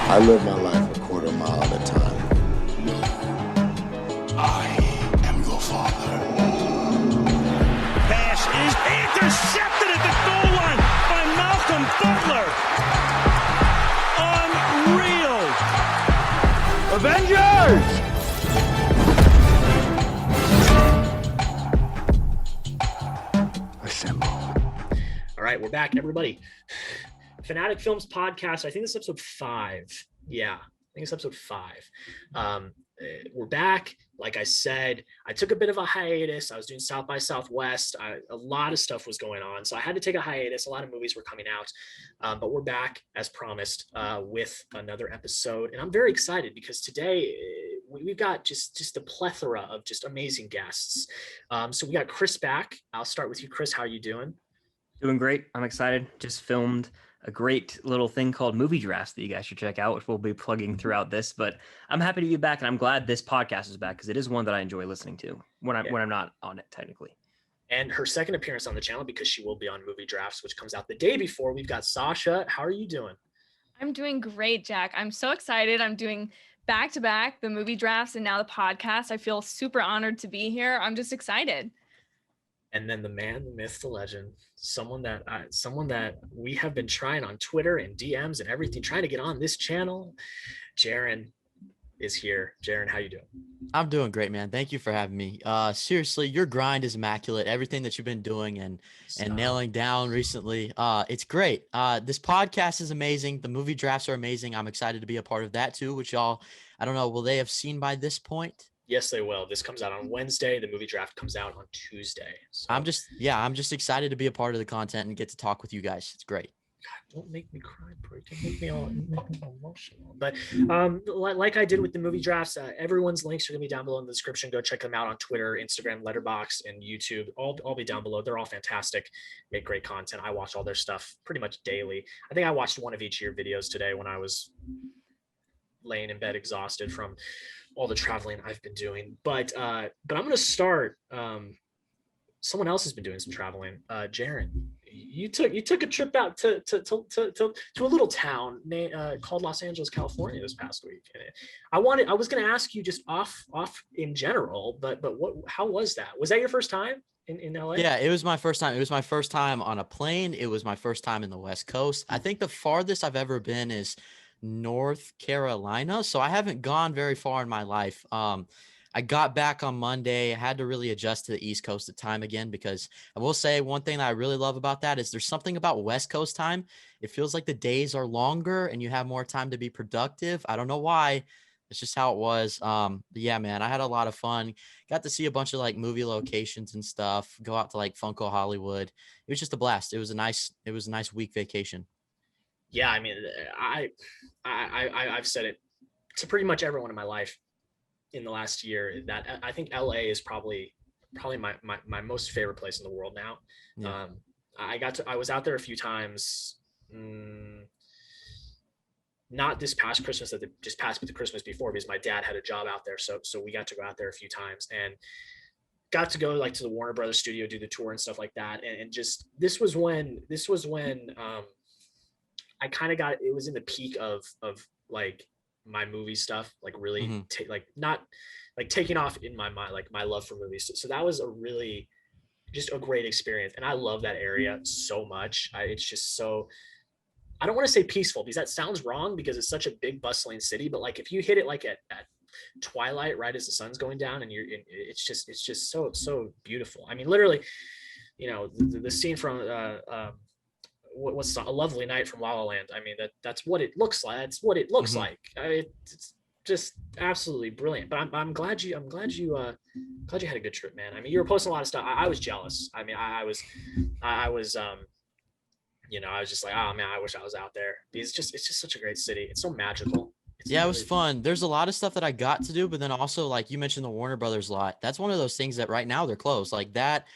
I live my life a quarter mile at a time. I am your father. Pass is intercepted at the goal line by Malcolm Butler. Unreal. Avengers! Assemble. All right, we're back, everybody. FinaticFilms podcast. I think this is episode 5. Yeah, I think it's episode 5. We're back. Like I said, I took a bit of a hiatus. I was doing South by Southwest. A lot of stuff was going on, so I had to take a hiatus. A lot of movies were coming out, but we're back as promised with another episode, and I'm very excited because today we've got just a plethora of just amazing guests. So we got Chris back. I'll start with you, Chris. How are you doing? Doing great. I'm excited. Just filmed a great little thing called Movie Drafts that you guys should check out, which we'll be plugging throughout this. But I'm happy to be back, and I'm glad this podcast is back because it is one that I enjoy listening to when I'm not on it technically. And her second appearance on the channel because she will be on Movie Drafts, which comes out the day before. We've got Sasha. How are you doing? I'm doing great, Jack. I'm so excited. I'm doing back-to-back the Movie Drafts and now the podcast. I feel super honored to be here. I'm just excited. And then the man, the myth, the legend, someone that we have been trying on Twitter and DMs and everything, trying to get on this channel. JAREN is here. JAREN, how you doing? I'm doing great, man. Thank you for having me. Seriously, your grind is immaculate. Everything that you've been doing and nailing down recently, it's great. This podcast is amazing. The movie drafts are amazing. I'm excited to be a part of that too, which y'all, I don't know, will they have seen by this point? Yes, they will. This comes out on Wednesday. The movie draft comes out on Tuesday. So. I'm just excited to be a part of the content and get to talk with you guys. It's great. God, don't make me cry, bro. Don't make me all emotional. But like I did with the movie drafts, everyone's links are gonna be down below in the description. Go check them out on Twitter, Instagram, Letterboxd, and YouTube. All be down below. They're all fantastic. Make great content. I watch all their stuff pretty much daily. I think I watched one of each of your videos today when I was laying in bed exhausted from all the traveling I've been doing, but I'm going to start. Someone else has been doing some traveling. JAREN, you took a trip out to a little town called Los Angeles, California this past week. I was going to ask you just off in general, but how was that? Was that your first time in LA? Yeah, it was my first time. It was my first time on a plane. It was my first time in the West Coast. I think the farthest I've ever been is North Carolina, so I haven't gone very far in my life. I got back on Monday. I had to really adjust to the East Coast time again, because I will say one thing that I really love about that is there's something about West Coast time. It feels like the days are longer and you have more time to be productive. I don't know why. It's just how it was. But yeah, man, I had a lot of fun. Got to see a bunch of like movie locations and stuff. Go out to like Funko Hollywood. It was just a blast. It was a nice week vacation. Yeah, I mean, I've said it to pretty much everyone in my life in the last year that I think LA is probably my most favorite place in the world now. Yeah. I was out there a few times, not this past Christmas, just past, but the Christmas before, because my dad had a job out there, so we got to go out there a few times and got to go like to the Warner Brothers studio, do the tour and stuff like that, and just this was when I kind of got, it was in the peak of like my movie stuff, like really not like taking off in my mind, like my love for movies. So that was just a great experience. And I love that area so much. It's just so, I don't want to say peaceful because that sounds wrong because it's such a big bustling city, but like if you hit it like at twilight, right as the sun's going down, and it's just so beautiful. I mean, literally, you know, the scene from what's A Lovely Night from La La Land. I mean, that's what it looks like. That's what it looks like. It's just absolutely brilliant. But I'm glad you had a good trip, man. I mean, you were posting a lot of stuff. I was jealous. I mean, I was you know, I was just like, oh man, I wish I was out there. It's just such a great city. It's so magical. Yeah, it was fun. There's a lot of stuff that I got to do, but then also, like you mentioned, the Warner Brothers lot. That's one of those things that right now they're closed. Like that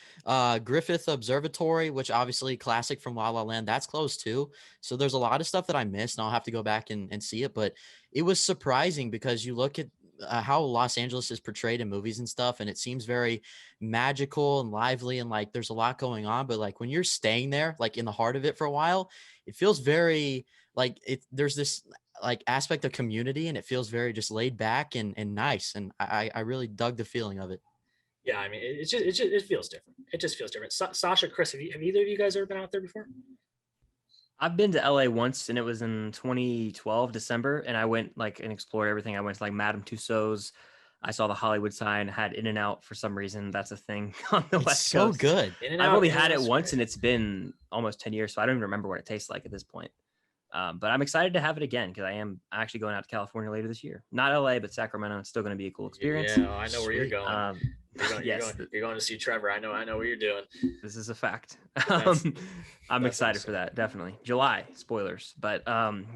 Griffith Observatory, which obviously classic from La La Land, that's closed too. So there's a lot of stuff that I missed, and I'll have to go back and see it. But it was surprising because you look at how Los Angeles is portrayed in movies and stuff, and it seems very magical and lively, and like there's a lot going on. But like when you're staying there, like in the heart of it for a while, it feels very like there's this like aspect of community, and it feels very just laid back and nice. And I really dug the feeling of it. Yeah, I mean, it feels different. It just feels different. Sasha, Chris, have either of you guys ever been out there before? I've been to LA once, and it was in 2012 December, and I went like and explored everything. I went to like Madame Tussauds. I saw the Hollywood sign, had In-N-Out for some reason. That's a thing on the It's West so Coast. good. I've only had it once, and it's been almost 10 years, so I don't even remember what it tastes like at this point. But I'm excited to have it again because I am actually going out to California later this year. Not LA, but Sacramento. It's still going to be a cool experience. Yeah, I know where you're Sweet. going. You're going to see Trevor. I know what you're doing. This is a fact. That's I'm excited awesome. for that. Definitely July spoilers, but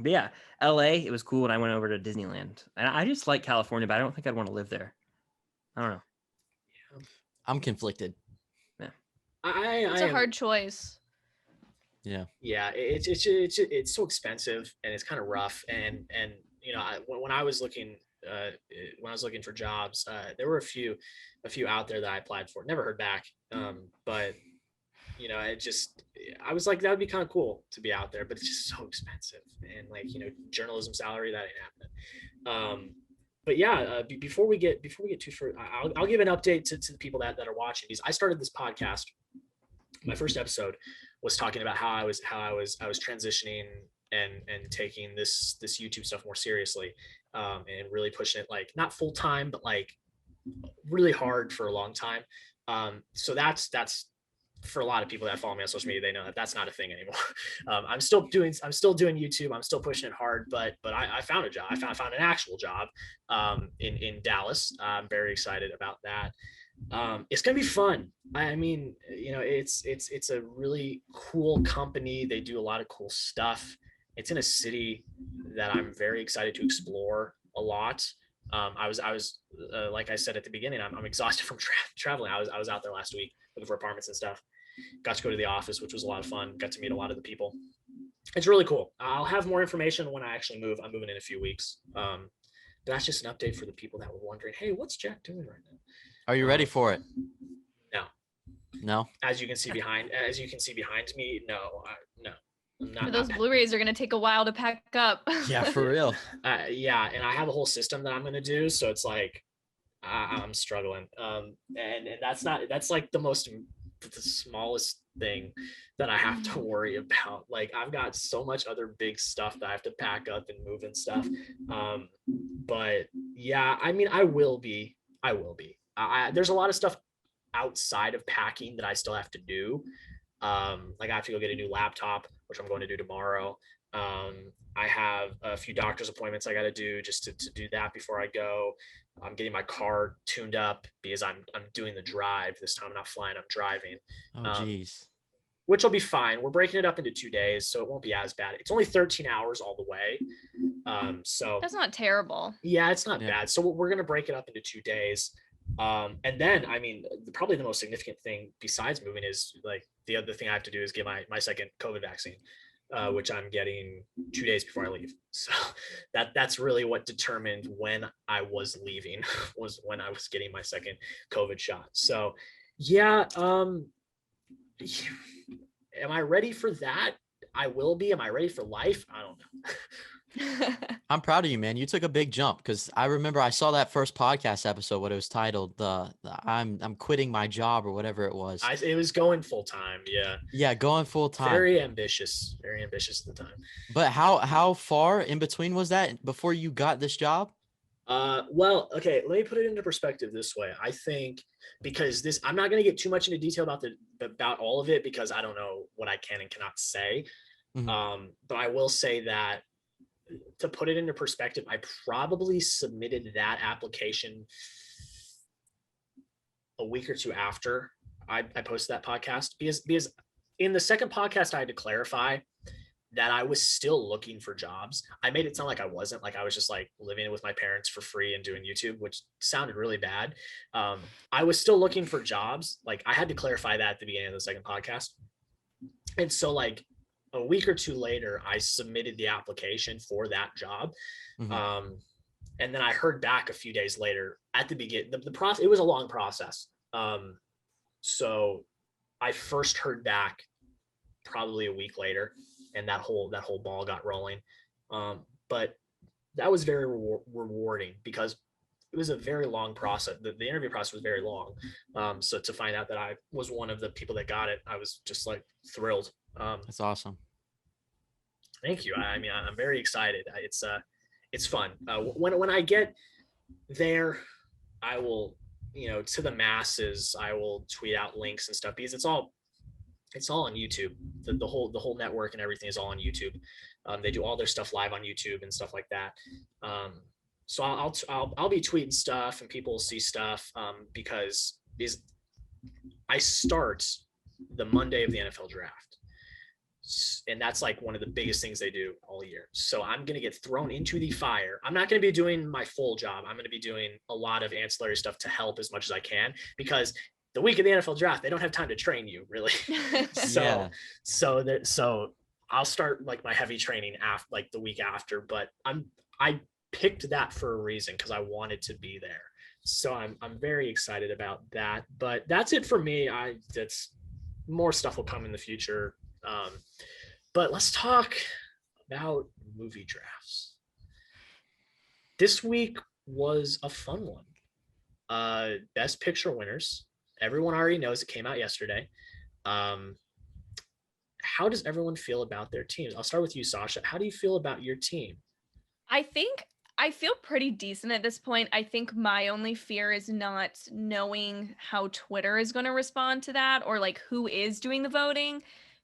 yeah, LA. It was cool, and I went over to Disneyland, and I just like California, but I don't think I'd want to live there. I don't know. I'm conflicted. Yeah, It's a hard choice. Yeah. Yeah, it's so expensive and it's kind of rough. And you know, when I was looking for jobs, there were a few out there that I applied for. Never heard back. But you know, I was like, that would be kind of cool to be out there, but it's just so expensive. And like, you know, journalism salary, that ain't happening. But yeah, before we get too short, I'll give an update to the people that are watching these. I started this podcast. My first episode was talking about how I was transitioning and taking this YouTube stuff more seriously, and really pushing it, like not full time, but like really hard for a long time. So that's for a lot of people that follow me on social media, they know that that's not a thing anymore. I'm still doing YouTube. I'm still pushing it hard, but I found a job. I found an actual job in Dallas. I'm very excited about that. It's gonna be fun. I mean, you know, it's a really cool company. They do a lot of cool stuff. It's in a city that I'm very excited to explore a lot. I was like I said at the beginning, I'm exhausted from traveling. I was out there last week looking for apartments and stuff. Got to go to the office, which was a lot of fun. Got to meet a lot of the people. It's really cool. I'll have more information when I actually move. I'm moving in a few weeks. But that's just an update for the people that were wondering, hey, what's Jack doing right now? Are you ready for it? No. As you can see behind me, no. I'm not. Those Blu-rays are gonna take a while to pack up. Yeah, for real. Yeah, and I have a whole system that I'm gonna do, so it's like I'm struggling. And that's like the smallest thing that I have to worry about. Like I've got so much other big stuff that I have to pack up and move and stuff. But yeah, I mean, I will be. There's a lot of stuff outside of packing that I still have to do. Like I have to go get a new laptop, which I'm going to do tomorrow. I have a few doctor's appointments I got to do just to do that before I go. I'm getting my car tuned up because I'm doing the drive this time. I'm not flying, I'm driving. Oh, geez. Which will be fine. We're breaking it up into 2 days, so it won't be as bad. It's only 13 hours all the way. So that's not terrible. Yeah, it's not bad. So we're going to break it up into 2 days. And then, I mean, probably the most significant thing besides moving is like the other thing I have to do is get my second COVID vaccine, which I'm getting 2 days before I leave. So that's really what determined when I was leaving was when I was getting my second COVID shot. So yeah. Am I ready for that? I will be. Am I ready for life? I don't know. I'm proud of you, man. You took a big jump because I remember I saw that first podcast episode, what it was titled, the I'm quitting my job or whatever it was. It was going full time. Yeah. Yeah, going full time. Very ambitious at the time. But how far in between was that before you got this job? Well, okay, let me put it into perspective this way. I think because I'm not going to get too much into detail about all of it because I don't know what I can and cannot say. Mm-hmm. But I will say that to put it into perspective, I probably submitted that application a week or two after I posted that podcast because in the second podcast I had to clarify that I was still looking for jobs. I made it sound like I wasn't, like I was just like living with my parents for free and doing YouTube, which sounded really bad. I was still looking for jobs. Like I had to clarify that at the beginning of the second podcast. And so like a week or two later, I submitted the application for that job. Mm-hmm. And then I heard back a few days later. At the beginning, the process, it was a long process. So I first heard back probably a week later, and that whole ball got rolling. But that was very rewarding because it was a very long process. The interview process was very long. So to find out that I was one of the people that got it, I was just like thrilled. That's awesome. Thank you. I mean, I'm very excited. It's fun. When I get there, I will, to the masses, I will tweet out links and stuff because it's all on YouTube. The whole network and everything is all on YouTube. They do all their stuff live on YouTube and stuff like that. So I'll be tweeting stuff and people will see stuff because I start the Monday of the NFL draft. And that's like one of the biggest things they do all year. So I'm going to get thrown into the fire. I'm not going to be doing my full job. I'm going to be doing a lot of ancillary stuff to help as much as I can because the week of the NFL draft, they don't have time to train you really. So I'll start like my heavy training after like the week after, but I picked that for a reason because I wanted to be there. So I'm very excited about that, but that's it for me. That's more stuff will come in the future. But let's talk about movie drafts. This week was a fun one. Best Picture winners. Everyone already knows it came out yesterday. How does everyone feel about their teams? I'll start with you, Sasha. How do you feel about your team? I think I feel pretty decent at this point. I think my only fear is not knowing how Twitter is going to respond to that or like who is doing the voting.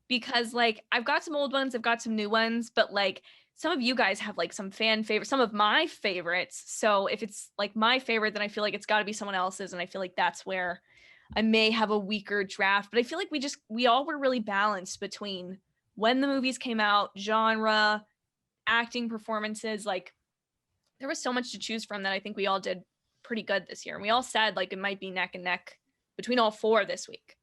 Because like I've got some old ones, I've got some new ones, but like some of you guys have like some fan favorites, some of my favorites. So if it's like my favorite, then I feel like it's got to be someone else's. And I feel like that's where I may have a weaker draft. But I feel like we all were really balanced between when the movies came out, genre, acting performances. Like there was so much to choose from that I think we all did pretty good this year. And we all said like it might be neck and neck between all four this week.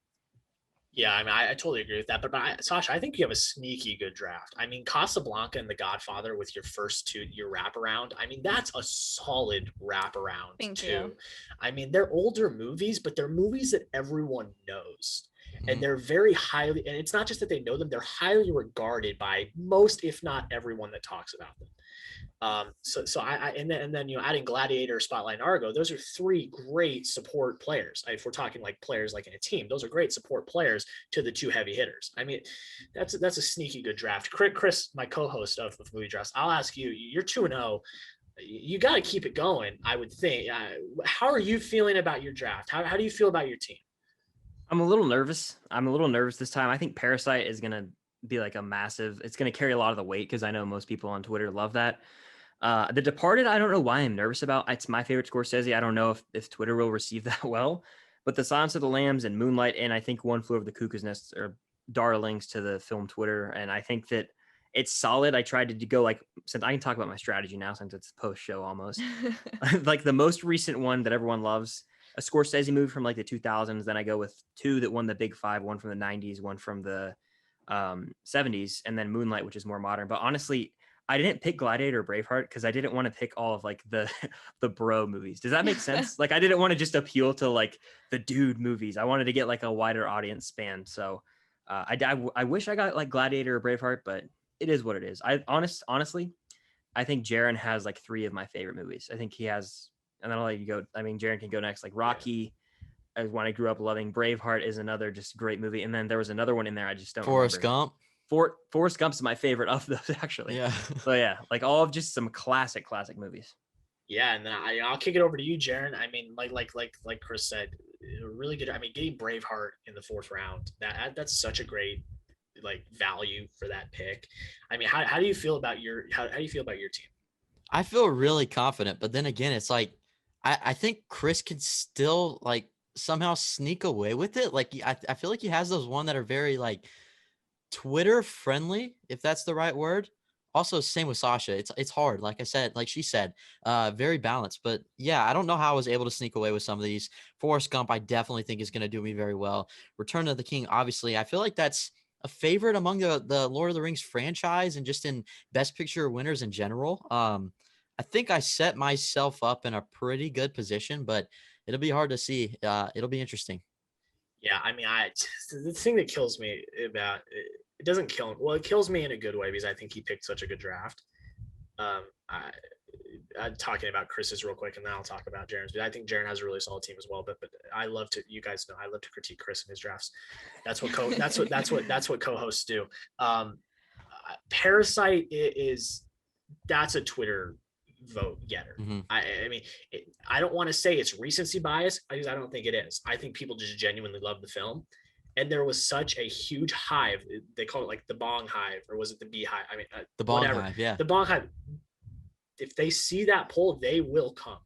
Yeah, I mean, I totally agree with that. But Sasha, I think you have a sneaky good draft. I mean, Casablanca and The Godfather with your first two-year wraparound. I mean, that's a solid wraparound Thank too. you. I mean, they're older movies, but they're movies that everyone knows. Mm-hmm. And they're very highly, and it's not just that they know them, they're highly regarded by most, if not everyone that talks about them. So I and then adding Gladiator, Spotlight, and Argo, those are three great support players. If we're talking like players like in a team, those are great support players to the two heavy hitters. I mean, that's a sneaky good draft. Chris, my co-host of Movie Drafts, I'll ask you. You're 2-0. You got to keep it going, I would think. How are you feeling about your draft? How do you feel about your team? I'm a little nervous. This time. I think Parasite is going to be like it's going to carry a lot of the weight because I know most people on Twitter love that. The Departed, I don't know why I'm nervous about. It's my favorite Scorsese. I don't know if Twitter will receive that well, but The Silence of the Lambs and Moonlight, and I think One Flew Over the Cuckoo's Nest are darlings to the film Twitter. And I think that it's solid. I tried to go since I can talk about my strategy now, since it's post show almost like the most recent one that everyone loves, a Scorsese movie from like the 2000s. Then I go with two that won the Big Five, one from the 90s, one from the 70s, and then Moonlight, which is more modern. But honestly, I didn't pick Gladiator or Braveheart because I didn't want to pick all of like the bro movies. Does that make sense? Like I didn't want to just appeal to like the dude movies. I wanted to get like a wider audience span. So I wish I got like Gladiator or Braveheart, but it is what it is. Honestly, I think JAREN has like three of my favorite movies. I think he has, and then I'll let you go. I mean, JAREN can go next, like Rocky. One I grew up loving. Braveheart is another just great movie. And then there was another one in there I just don't Forrest remember. Gump. Forrest Gump's my favorite of those, actually. Yeah. So yeah, like all of just some classic movies. Yeah, and then I'll kick it over to you, Jaren. I mean, like Chris said, really good. I mean, getting Braveheart in the fourth round, that's such a great like value for that pick. I mean, how do you feel about your team? I feel really confident, but then again, it's like I think Chris can still like somehow sneak away with it. Like I feel like he has those one that are very like Twitter friendly, if that's the right word. Also, same with Sasha. It's hard. Like I said, like she said, very balanced. But yeah, I don't know how I was able to sneak away with some of these. Forrest Gump, I definitely think is going to do me very well. Return of the King, obviously, I feel like that's a favorite among the Lord of the Rings franchise and just in Best Picture winners in general. I think I set myself up in a pretty good position, but it'll be hard to see. It'll be interesting. Yeah, I mean, the thing that kills me about it doesn't kill him. Well, it kills me in a good way because I think he picked such a good draft. talking about Chris's real quick, and then I'll talk about Jaren's. But I think Jaren has a really solid team as well. But I love to, you guys know, I love to critique Chris and his drafts. That's what co-hosts do. Parasite that's a Twitter vote getter. I mean, I don't want to say it's recency bias because I don't think it is. I think people just genuinely love the film. And there was such a huge hive. They call it like the Bong Hive, or was it the Beehive? I mean, the Bong Hive, yeah. The Bong Hive. If they see that poll, they will come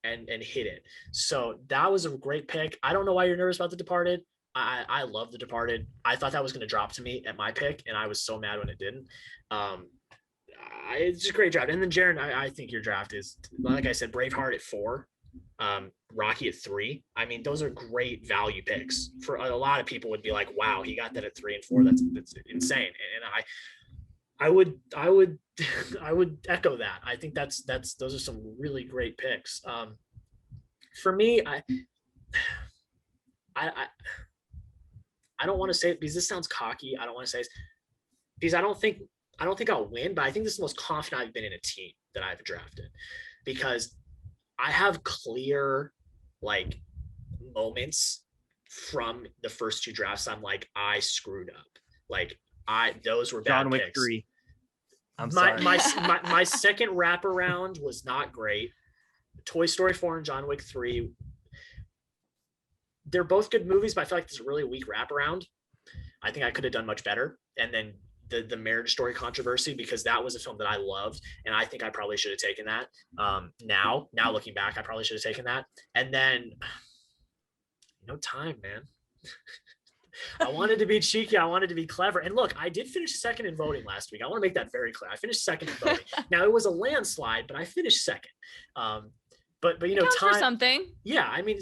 and hit it. So that was a great pick. I don't know why you're nervous about The Departed. I love The Departed. I thought that was going to drop to me at my pick, and I was so mad when it didn't. It's a great draft. And then Jaren, I think your draft is, like I said, Braveheart at 4. Rocky at 3. I mean, those are great value picks. For a lot of people would be like, wow, he got that at 3 and 4. That's insane. And I would echo that. I think those are some really great picks. For me, I don't want to say it because this sounds cocky. I don't want to say it because I don't think I'll win, but I think this is the most confident I've been in a team that I've drafted, because I have clear like moments from the first 2 drafts. I'm like, I screwed up. Like those were bad John Wick picks. 3. I'm sorry. My second wraparound was not great. Toy Story 4 and John Wick 3. They're both good movies, but I feel like this is a really weak wraparound. I think I could have done much better. And then the Marriage Story controversy, because that was a film that I loved, and I think I probably should have taken that. Now looking back, I probably should have taken that. And then time, man. I wanted to be cheeky. I wanted to be clever. And look, I did finish second in voting last week. I want to make that very clear. I finished second in voting. Now it was a landslide, but I finished second. But it counts time for something. Yeah, I mean,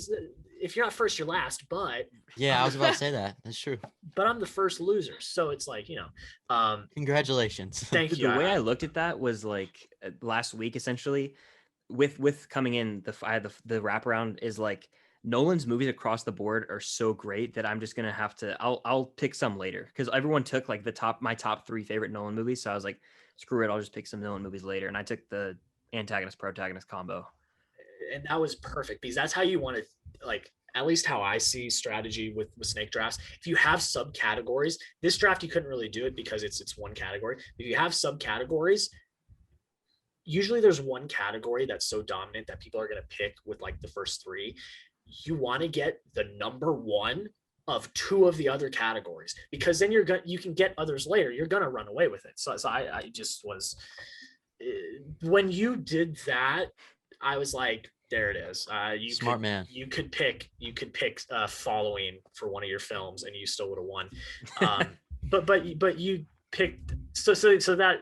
if you're not first, you're last. But yeah, I was about to say that. That's true. But I'm the first loser, so it's like, congratulations. Thank you. The way I looked at that was like last week, essentially, with coming in the wraparound is like, Nolan's movies across the board are so great that I'm just gonna have to. I'll pick some later, because everyone took like my top 3 favorite Nolan movies. So I was like, screw it, I'll just pick some Nolan movies later. And I took the antagonist protagonist combo. And that was perfect, because that's how you want to, like, at least how I see strategy with snake drafts. If you have subcategories, this draft you couldn't really do it because it's one category. If you have subcategories, usually there's one category that's so dominant that people are going to pick with like the first 3. You want to get the number 1 of 2 of the other categories, because then you can get others later. You're going to run away with it. So I just was, when you did that, I was like, there it is. Smart man. You could pick Following for one of your films, and you still would have won. But you picked so that,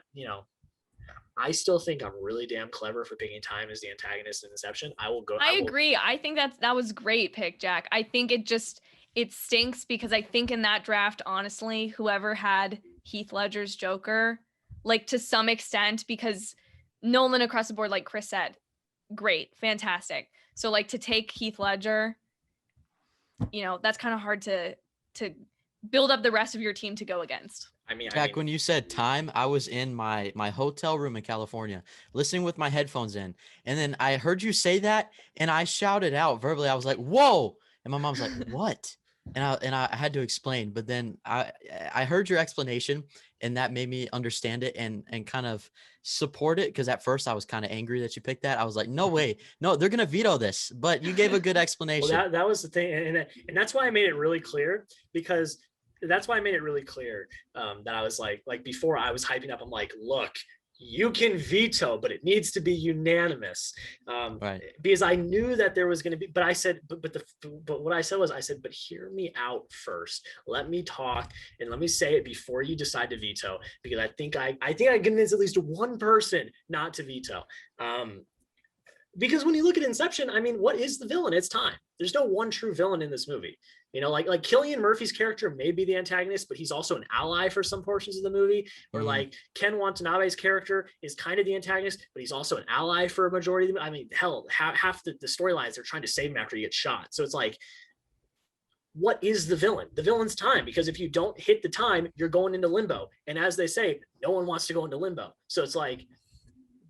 I still think I'm really damn clever for picking Time as the antagonist in Inception. I agree. I think that was great pick, Jack. I think it stinks because I think in that draft, honestly, whoever had Heath Ledger's Joker, like, to some extent, because Nolan across the board, like Chris said, great, fantastic. So like, to take Heath Ledger, that's kind of hard to build up the rest of your team to go against. Jack, when you said Time, I was in my hotel room in California listening with my headphones in, and then I heard you say that, and I shouted out verbally. I was like, whoa. And my mom's like, what? And I had to explain, but then I heard your explanation, and that made me understand it and kind of support it. Because at first I was kind of angry that you picked that. I was like, no way, no, they're gonna veto this. But you gave a good explanation. Well, that was the thing, and that's why I made it really clear, because that's why I made it really clear that I was like before I was hyping up. I'm like, look, you can veto, but it needs to be unanimous. Right. Because I knew that there was going to be, but I said, but what I said was, but hear me out first. Let me talk and let me say it before you decide to veto, because I think I convinced at least one person not to veto. Because when you look at Inception, I mean, what is the villain? It's Time. There's no one true villain in this movie. Like Cillian Murphy's character may be the antagonist, but he's also an ally for some portions of the movie. Or like Ken Watanabe's character is kind of the antagonist, but he's also an ally for a majority of the movie. I mean, hell, half the storylines, they're trying to save him after he gets shot. So it's like, what is the villain? The villain's Time, because if you don't hit the time, you're going into limbo. And as they say, no one wants to go into limbo. So it's like,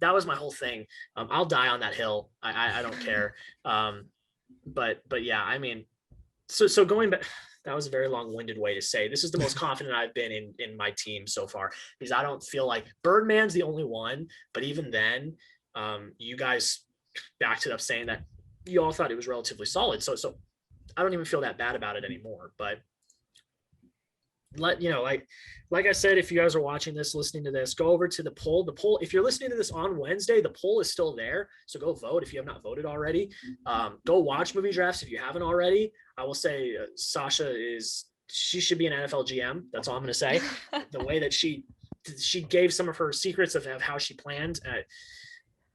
that was my whole thing. I'll die on that hill. I don't care. But yeah, I mean, so going back, that was a very long-winded way to say this is the most confident I've been in my team so far, because I don't feel like Birdman's the only one, but even then, you guys backed it up saying that you all thought it was relatively solid. So I don't even feel that bad about it anymore. But like I said, if you guys are watching this, listening to this, go over to the poll. The poll, if you're listening to this on Wednesday, the poll is still there. So go vote if you have not voted already. Go watch movie drafts if you haven't already. I will say SASHA she should be an NFL GM. That's all I'm going to say. The way that she gave some of her secrets of how she planned,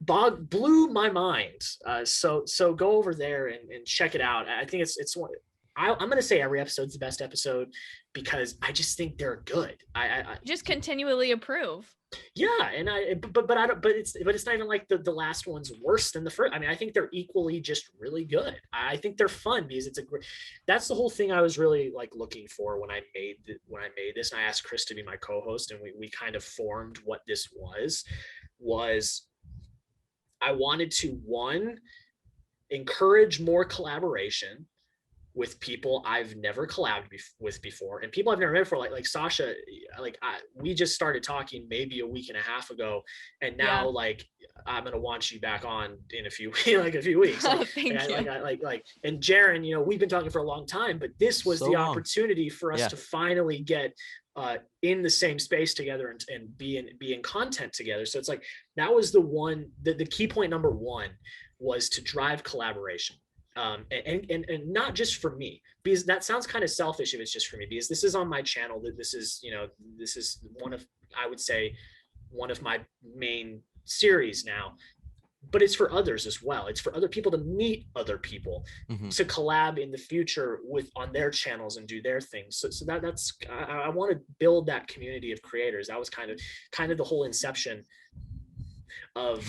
blew my mind. So go over there and check it out. I think it's one. I'm going to say every episode's the best episode because I just think they're good. I just continually approve. Yeah, and it's not even like the last one's worse than the first. I mean, I think they're equally just really good. I think they're fun because that's the whole thing I was really like looking for when I made this. And I asked Chris to be my co-host, and we kind of formed what this was I wanted to, one, encourage more collaboration with people I've never collabed with before, and people I've never met before, like SASHA. We just started talking maybe a week and a half ago, and now like I'm gonna want you back on in a few weeks. And JAREN, we've been talking for a long time, but this was the opportunity for us to finally get in the same space together and be in content together. So it's like that was the key point number one was to drive collaboration. And not just for me, because that sounds kind of selfish if it's just for me, because this is on my channel, that this is I would say one of my main series now, but it's for others as well. It's for other people to meet other people, to collab in the future on their channels and do their things. So that's I want to build that community of creators. That was kind of the whole inception of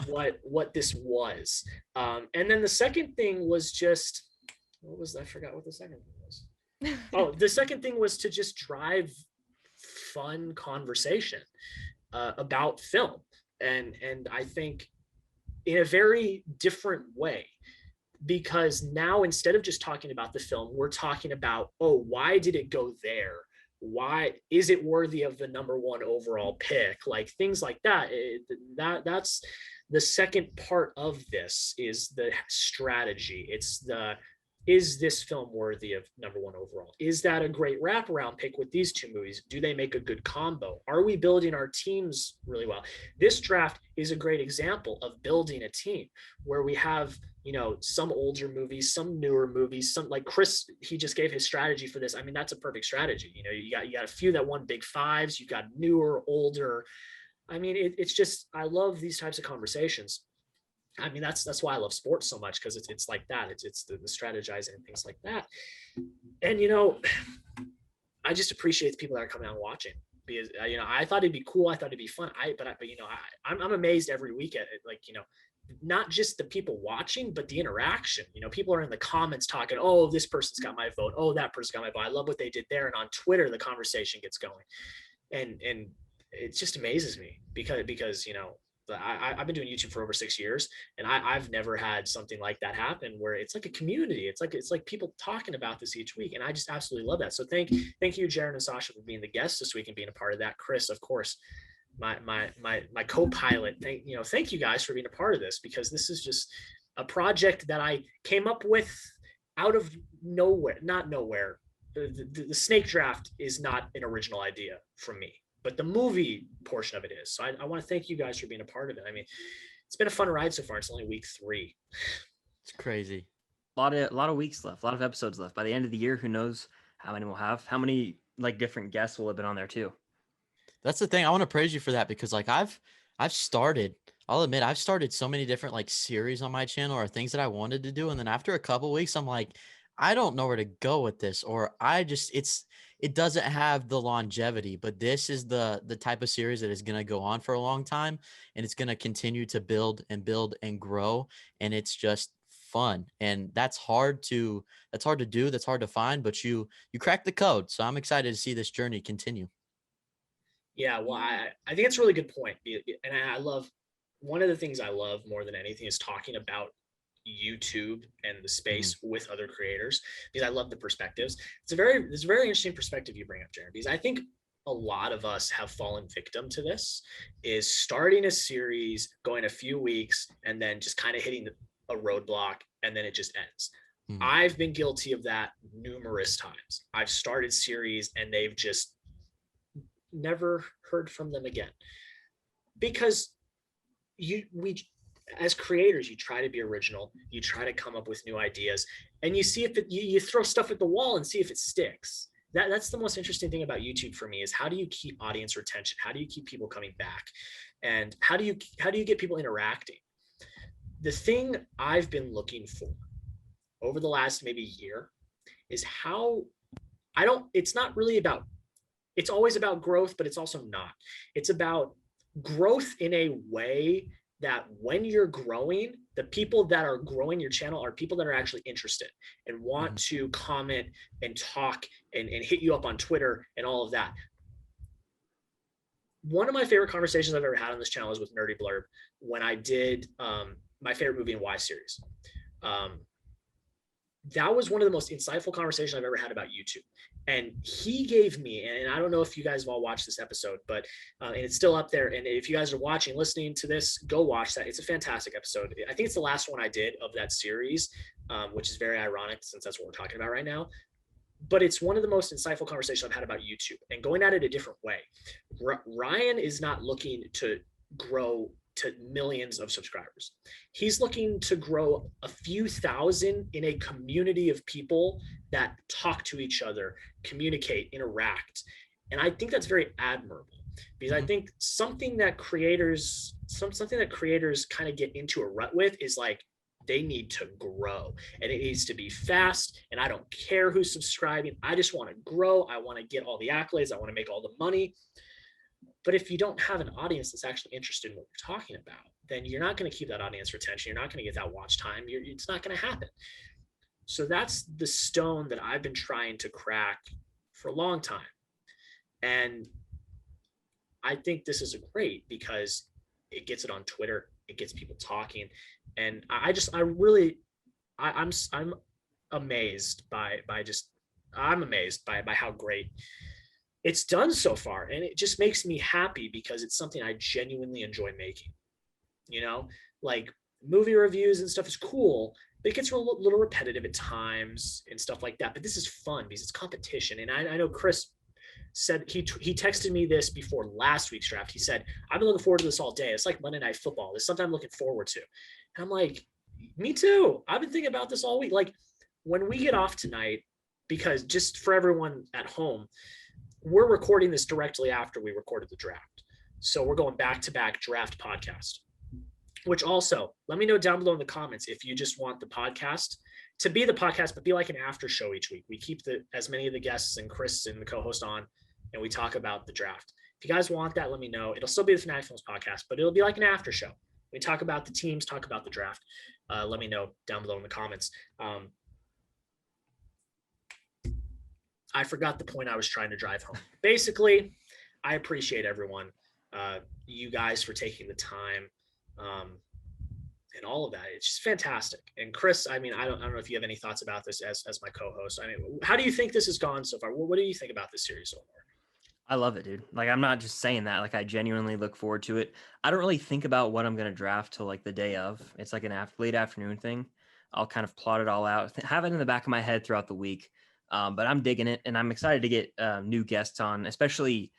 what this was. And then the second thing was just, I forgot what the second thing was. Oh, the second thing was to just drive fun conversation about film. And I think in a very different way, because now instead of just talking about the film, we're talking about, why did it go there? Why is it worthy of the number one overall pick? Like things like that. That's the second part of this, is the strategy. Is this film worthy of number one overall? Is that a great wraparound pick with these two movies? Do they make a good combo? Are we building our teams really well? This draft is a great example of building a team where we have, some older movies, some newer movies, some like Chris, he just gave his strategy for this. I mean, that's a perfect strategy. You got a few that won big fives, you got newer, older. I mean, it's just, I love these types of conversations. I mean, that's why I love sports so much, because it's like that. It's the strategizing and things like that. And I just appreciate the people that are coming out and watching, because I thought it'd be cool. I thought it'd be fun. I'm amazed every week at it. Like, not just the people watching, but the interaction. People are in the comments talking, this person's got my vote. That person's got my vote. I love what they did there. And on Twitter, the conversation gets going, and it just amazes me because I've been doing YouTube for over 6 years, and I've never had something like that happen, where it's like a community. It's like people talking about this each week, and I just absolutely love that. So thank you, JAREN and SASHA, for being the guests this week and being a part of that. Chris, of course, my co-pilot. Thank you guys for being a part of this, because this is just a project that I came up with out of nowhere. Not nowhere. The snake draft is not an original idea from me, but the movie portion of it is. So I want to thank you guys for being a part of it. I mean, it's been a fun ride so far. It's only week 3. It's crazy. A lot of weeks left, a lot of episodes left. By the end of the year, who knows how many we'll have? How many different guests will have been on there too? That's the thing. I want to praise you for that, because I've started so many different series on my channel, or things that I wanted to do. And then after a couple weeks, I'm like, I don't know where to go with this, or it doesn't have the longevity. But this is the type of series that is going to go on for a long time, and it's going to continue to build and grow. And it's just fun. And that's hard to do. That's hard to find, but you cracked the code. So I'm excited to see this journey continue. Yeah, well, I think it's a really good point. And I love one of the things I love more than anything is talking about YouTube and the space with other creators, because I love the perspectives. It's a very interesting perspective you bring up, Jared, because I think a lot of us have fallen victim to this, is starting a series, going a few weeks, and then just kind of hitting a roadblock, and then it just ends. I've been guilty of that numerous times. I've started series and they've just never heard from them again, because we as creators, you try to be original, you try to come up with new ideas, and you see if you throw stuff at the wall and see if it sticks. That's the most interesting thing about YouTube for me, is how do you keep audience retention? How do you keep people coming back? And how do you get people interacting? The thing I've been looking for over the last maybe year is how it's not really about, it's always about growth, but it's also not. It's about growth in a way that when you're growing, the people that are growing your channel are people that are actually interested and want to comment and talk and hit you up on Twitter and all of that. One of my favorite conversations I've ever had on this channel is with Nerdy Blurb, when I did my favorite movie in Y series. That was one of the most insightful conversations I've ever had about YouTube. And he gave me, and I don't know if you guys have all watched this episode, but and it's still up there. And if you guys are watching, listening to this, go watch that. It's a fantastic episode. I think it's the last one I did of that series, which is very ironic since that's what we're talking about right now. But it's one of the most insightful conversations I've had about YouTube and going at it a different way. Ryan is not looking to grow to millions of subscribers. He's looking to grow a few thousand in a community of people that talk to each other, communicate, interact. And I think that's very admirable, because I think something that creators kind of get into a rut with is like, they need to grow and it needs to be fast. And I don't care who's subscribing. I just want to grow. I want to get all the accolades. I want to make all the money. But if you don't have an audience that's actually interested in what you're talking about, then you're not going to keep that audience retention. You're not going to get that watch time. It's not going to happen. So that's the stone that I've been trying to crack for a long time. And I think this is great because it gets it on Twitter. It gets people talking. And I'm amazed by how great it's done so far. And it just makes me happy because it's something I genuinely enjoy making. You know, like movie reviews and stuff is cool, but it gets a little repetitive at times and stuff like that. But this is fun because it's competition. And I know Chris said, he texted me this before last week's draft. He said, I've been looking forward to this all day. It's like Monday Night Football. It's something I'm looking forward to. And I'm like, me too. I've been thinking about this all week. Like when we get off tonight, because just for everyone at home, we're recording this directly after we recorded the draft. So we're going back-to-back draft podcast, which also let me know down below in the comments if you just want the podcast to be the podcast, but be like an after show each week. We keep as many of the guests and Chris and the co-host on, and we talk about the draft. If you guys want that, let me know. It'll still be the FinaticFilms podcast, but it'll be like an after show. We talk about the teams, talk about the draft. Let me know down below in the comments. I forgot the point I was trying to drive home. Basically, I appreciate everyone, you guys, for taking the time and all of that. It's just fantastic. And Chris, I mean, I don't know if you have any thoughts about this as my co-host. I mean, how do you think this has gone so far? What do you think about this series so far? I love it, dude. Like, I'm not just saying that. Like, I genuinely look forward to it. I don't really think about what I'm going to draft till like the day of. It's like an late afternoon thing. I'll kind of plot it all out, have it in the back of my head throughout the week. But I'm digging it, and I'm excited to get new guests on, especially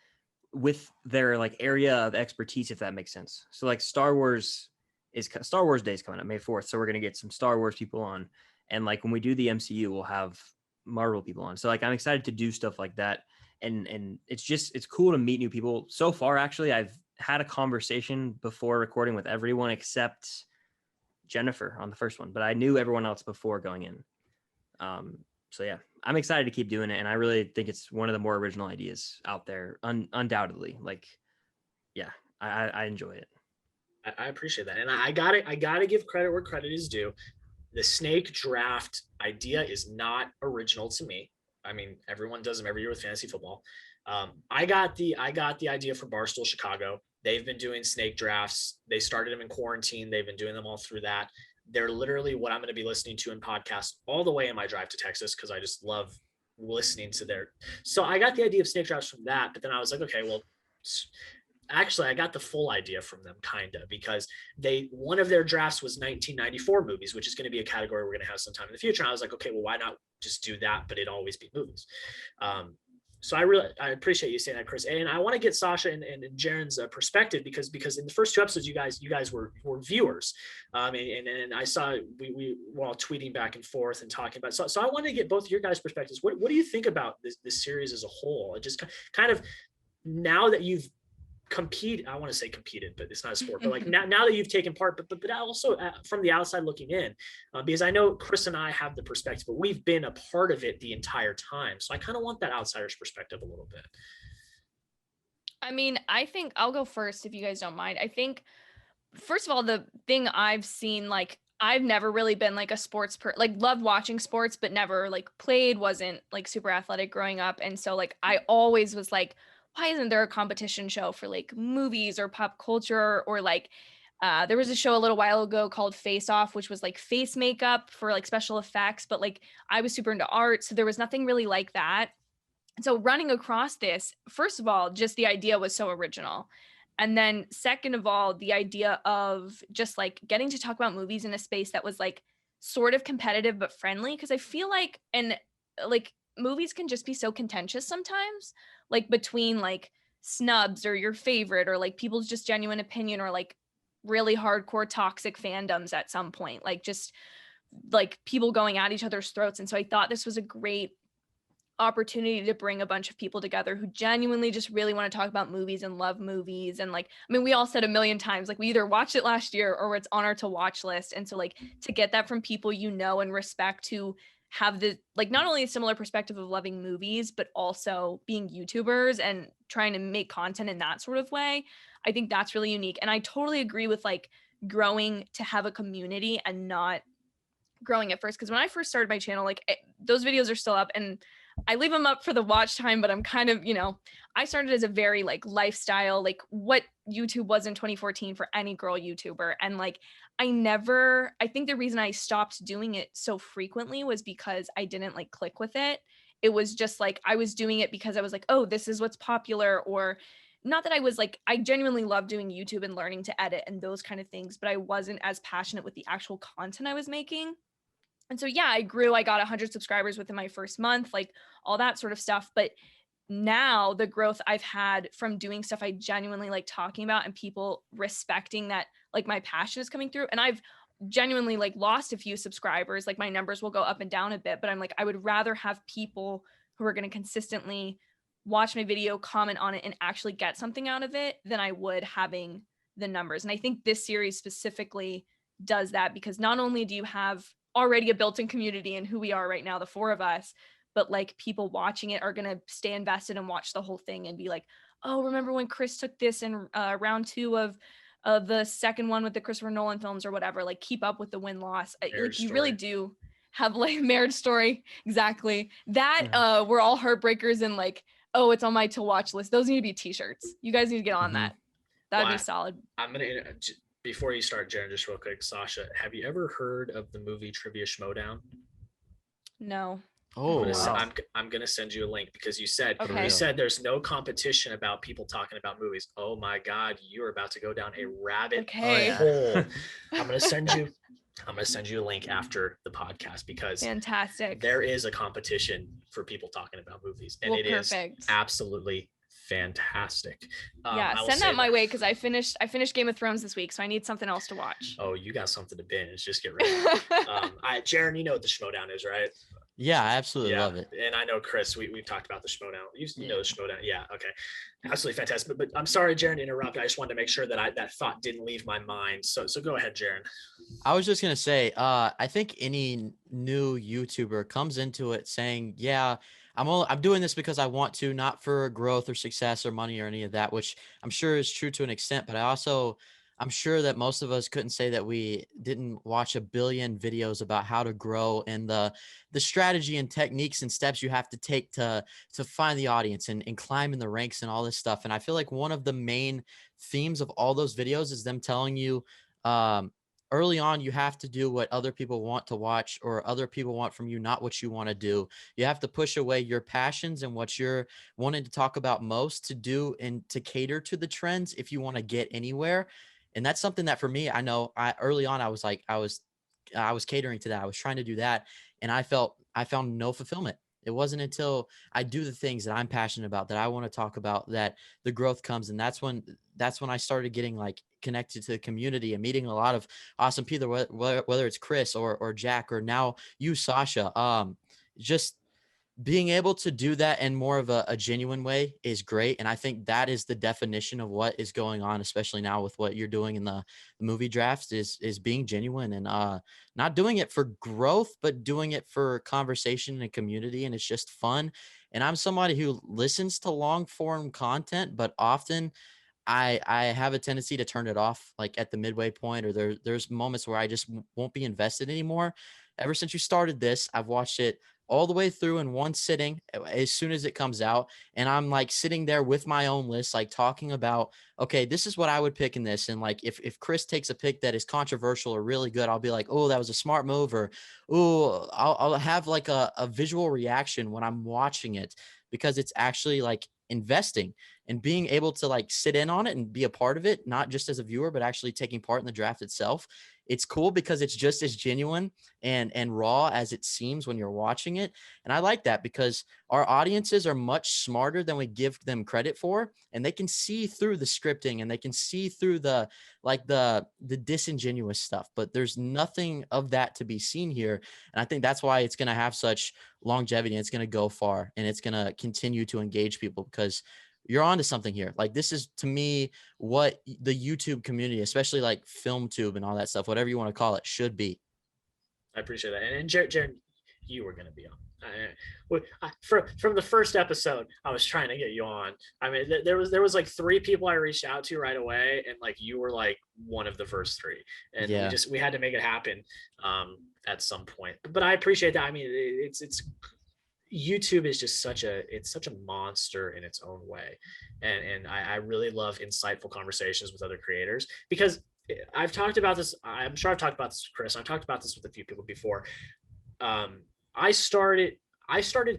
with their like area of expertise, if that makes sense. So like Star Wars Day is coming up May 4th. So we're going to get some Star Wars people on. And like when we do the MCU, we'll have Marvel people on. So like, I'm excited to do stuff like that. And it's cool to meet new people. So far, actually, I've had a conversation before recording with everyone except Jennifer on the first one, but I knew everyone else before going in. So yeah, I'm excited to keep doing it. And I really think it's one of the more original ideas out there. Undoubtedly. Like, yeah, I enjoy it. I appreciate that. And I gotta give credit where credit is due. The snake draft idea is not original to me. I mean, everyone does them every year with fantasy football. I got the idea from Barstool Chicago. They've been doing snake drafts. They started them in quarantine. They've been doing them all through that. They're literally what I'm going to be listening to in podcasts all the way in my drive to Texas, because I just love listening to their. So I got the idea of snake drafts from that, but then I was like, okay, well, actually I got the full idea from them, kind of, because one of their drafts was 1994 movies, which is going to be a category we're going to have sometime in the future. And I was like, okay, well, why not just do that, but it always be movies. So I appreciate you saying that, Chris. And I want to get Sasha and Jaren's perspective, because in the first 2 episodes, you guys were viewers, and I saw we were all tweeting back and forth and talking about. So I want to get both of your guys' perspectives. What do you think about this series as a whole? It just kind of, now that you've I want to say competed, but it's not a sport, but like now that you've taken part, but also from the outside looking in, because I know Chris and I have the perspective, but we've been a part of it the entire time. So I kind of want that outsider's perspective a little bit. I mean, I think I'll go first if you guys don't mind. I think, first of all, the thing I've seen, like, I've never really been like a sports like loved watching sports, but never like played, wasn't like super athletic growing up. And so like, I always was like, why isn't there a competition show for like movies or pop culture, or like there was a show a little while ago called Face Off, which was like face makeup for like special effects, but like I was super into art, so there was nothing really like that. And so running across this, first of all, just the idea was so original. And then second of all, the idea of just like getting to talk about movies in a space that was like sort of competitive but friendly, because I feel like, and like, movies can just be so contentious sometimes, like between like snubs or your favorite, or like people's just genuine opinion, or like really hardcore toxic fandoms at some point, like just like people going at each other's throats. And so I thought this was a great opportunity to bring a bunch of people together who genuinely just really want to talk about movies and love movies. And like, I mean, we all said a million times, like we either watched it last year or it's on our to watch list. And so like to get that from people you know and respect, who have the like not only a similar perspective of loving movies, but also being YouTubers and trying to make content in that sort of way, I think that's really unique. And I totally agree with like growing to have a community and not growing at first, because when I first started my channel, like those videos are still up and I leave them up for the watch time, but I'm kind of, you know, I started as a very like lifestyle, like what YouTube was in 2014 for any girl YouTuber. And like, I think the reason I stopped doing it so frequently was because I didn't like click with it. It was just like, I was doing it because I was like, oh, this is what's popular, or not that I was like, I genuinely love doing YouTube and learning to edit and those kind of things, but I wasn't as passionate with the actual content I was making. And so, yeah, I got 100 subscribers within my first month, like all that sort of stuff. But now the growth I've had from doing stuff I genuinely like talking about and people respecting that, like my passion is coming through. And I've genuinely like lost a few subscribers, like my numbers will go up and down a bit, but I'm like, I would rather have people who are going to consistently watch my video, comment on it, and actually get something out of it than I would having the numbers. And I think this series specifically does that, because not only do you have already a built-in community in who we are right now, the four of us, but like people watching it are going to stay invested and watch the whole thing and be like, oh, remember when Chris took this in round 2 of the second one with the Christopher Nolan films or whatever, like keep up with the win-loss. Like you really do have like Marriage Story. Exactly. That we're all heartbreakers and like, oh, it's on my to watch list. Those need to be t-shirts. You guys need to get on that. That'd be solid. I'm going to, before you start, Jaren, just real quick, Sasha, have you ever heard of the movie Trivia Schmodown? No. Oh, I'm gonna send you a link, because you said Okay. you said there's no competition about people talking about movies. Oh my God, you're about to go down a rabbit hole. I'm gonna send you a link after the podcast, because fantastic. There is a competition for people talking about movies, and it is absolutely fantastic. Yeah, send that my way, because I finished Game of Thrones this week, so I need something else to watch. Oh, you got something to binge. Just get ready. Jaren, you know what the Schmodown is, right? Yeah, I absolutely love it. And I know, Chris, we've talked about the Schmodown. You know the Schmodown. Yeah, okay. Absolutely fantastic. But I'm sorry, Jaren, to interrupt. I just wanted to make sure that that thought didn't leave my mind. So go ahead, Jaren. I was just going to say, I think any new YouTuber comes into it saying, yeah, I'm doing this because I want to, not for growth or success or money or any of that, which I'm sure is true to an extent. But I'm sure that most of us couldn't say that we didn't watch a billion videos about how to grow and the strategy and techniques and steps you have to take to find the audience and climb in the ranks and all this stuff. And I feel like one of the main themes of all those videos is them telling you early on, you have to do what other people want to watch or other people want from you, not what you want to do. You have to push away your passions and what you're wanting to talk about most to do and to cater to the trends if you want to get anywhere. And that's something that for me, I know early on, I was like, I was catering to that. I was trying to do that. And I found no fulfillment. It wasn't until I do the things that I'm passionate about, that I want to talk about, that the growth comes. And that's when I started getting like connected to the community and meeting a lot of awesome people, whether it's Chris or Jack, or now you, Sasha. Just being able to do that in more of a genuine way is great. And I think that is the definition of what is going on, especially now with what you're doing in the movie drafts, is being genuine and not doing it for growth, but doing it for conversation and community. And it's just fun. And I'm somebody who listens to long form content, but often I have a tendency to turn it off like at the midway point, or there's moments where I just won't be invested anymore. Ever since you started this, I've watched it all the way through in one sitting as soon as it comes out. And I'm like sitting there with my own list, like talking about, okay, this is what I would pick in this. And like, if Chris takes a pick that is controversial or really good, I'll be like, oh, that was a smart move. Or, oh, I'll have like a visual reaction when I'm watching it, because it's actually like investing and being able to like sit in on it and be a part of it, not just as a viewer, but actually taking part in the draft itself. It's cool because it's just as genuine and raw as it seems when you're watching it. And I like that because our audiences are much smarter than we give them credit for, and they can see through the scripting and they can see through the disingenuous stuff, but there's nothing of that to be seen here. And I think that's why it's going to have such longevity, and it's going to go far, and it's going to continue to engage people, because you're onto something here. Like, this is, to me, what the YouTube community, especially like FilmTube and all that stuff, whatever you want to call it, should be. I appreciate that. And Jaren, you were going to be on. From the first episode, I was trying to get you on. I mean, there was like 3 people I reached out to right away, and like you were like one of the first 3, and Yeah. we had to make it happen at some point. But I appreciate that. I mean, it's YouTube is just such a monster in its own way, and I really love insightful conversations with other creators, because I've talked about this. I'm sure I've talked about this with Chris. I've talked about this with a few people before. I started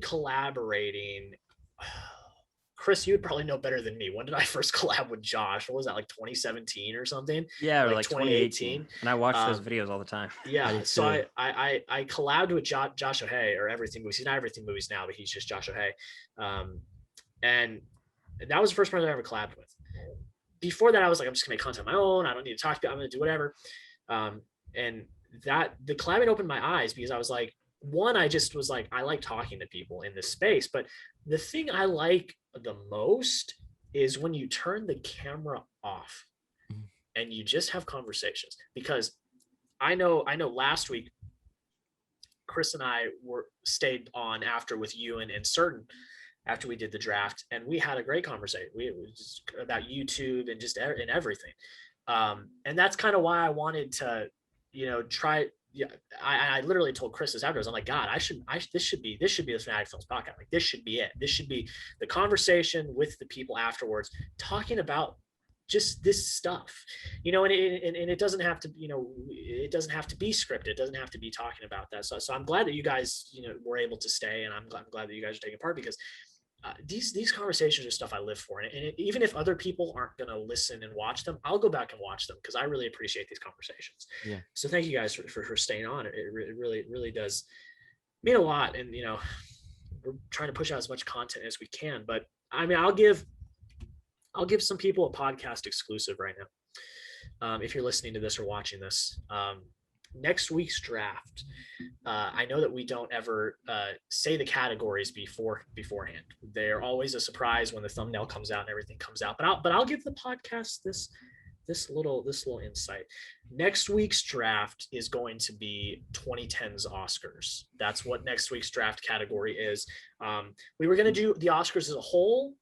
collaborating. Chris, you would probably know better than me. When did I first collab with Josh? What was that, like 2017 or something? Yeah, or like 2018. And I watch those videos all the time. Yeah, so I collabed with Josh O'Hay, or Everything Movies. He's not Everything Movies now, but he's just Josh O'Hay. And that was the first person I ever collabed with. Before that, I was like, I'm just gonna make content on my own. I don't need to talk to people. I'm gonna do whatever. And that the collabing opened my eyes, because I was like, one, I just was like, I like talking to people in this space, but the thing I like the most is when you turn the camera off and you just have conversations. Because I know last week Chris and I stayed on after with you and Certain after we did the draft, and we had a great conversation. It was just about YouTube and just and everything. And that's kind of why I wanted to, try. Yeah, I literally told Chris this afterwards. I'm like, God, this should be the FinaticFilms podcast. Like, this should be it. This should be the conversation with the people afterwards, talking about just this stuff, and it doesn't have to, it doesn't have to be scripted. It doesn't have to be talking about that. So I'm glad that you guys, were able to stay, and I'm glad that you guys are taking part, because these conversations are stuff I live for. And even if other people aren't going to listen and watch them, I'll go back and watch them, because I really appreciate these conversations. Yeah. So thank you guys for staying on. It really does mean a lot. And, we're trying to push out as much content as we can, but I mean, I'll give some people a podcast exclusive right now. If you're listening to this or watching this, next week's draft, I know that we don't ever say the categories beforehand. They're always a surprise when the thumbnail comes out and everything comes out. But I'll give the podcast this little insight. Next week's draft is going to be 2010's Oscars. That's what next week's draft category is. We were going to do the Oscars as a whole,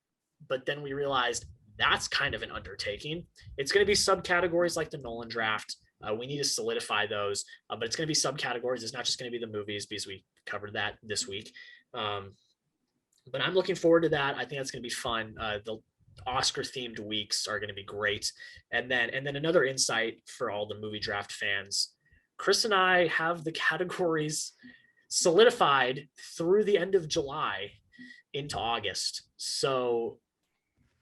but then we realized that's kind of an undertaking. It's going to be subcategories like the Nolan draft. We need to solidify those, but it's going to be subcategories. It's not just going to be the movies because we covered that this week. But I'm looking forward to that. I think that's going to be fun. The Oscar themed weeks are going to be great. And then another insight for all the movie draft fans. Chris and I have the categories solidified through the end of July into August. So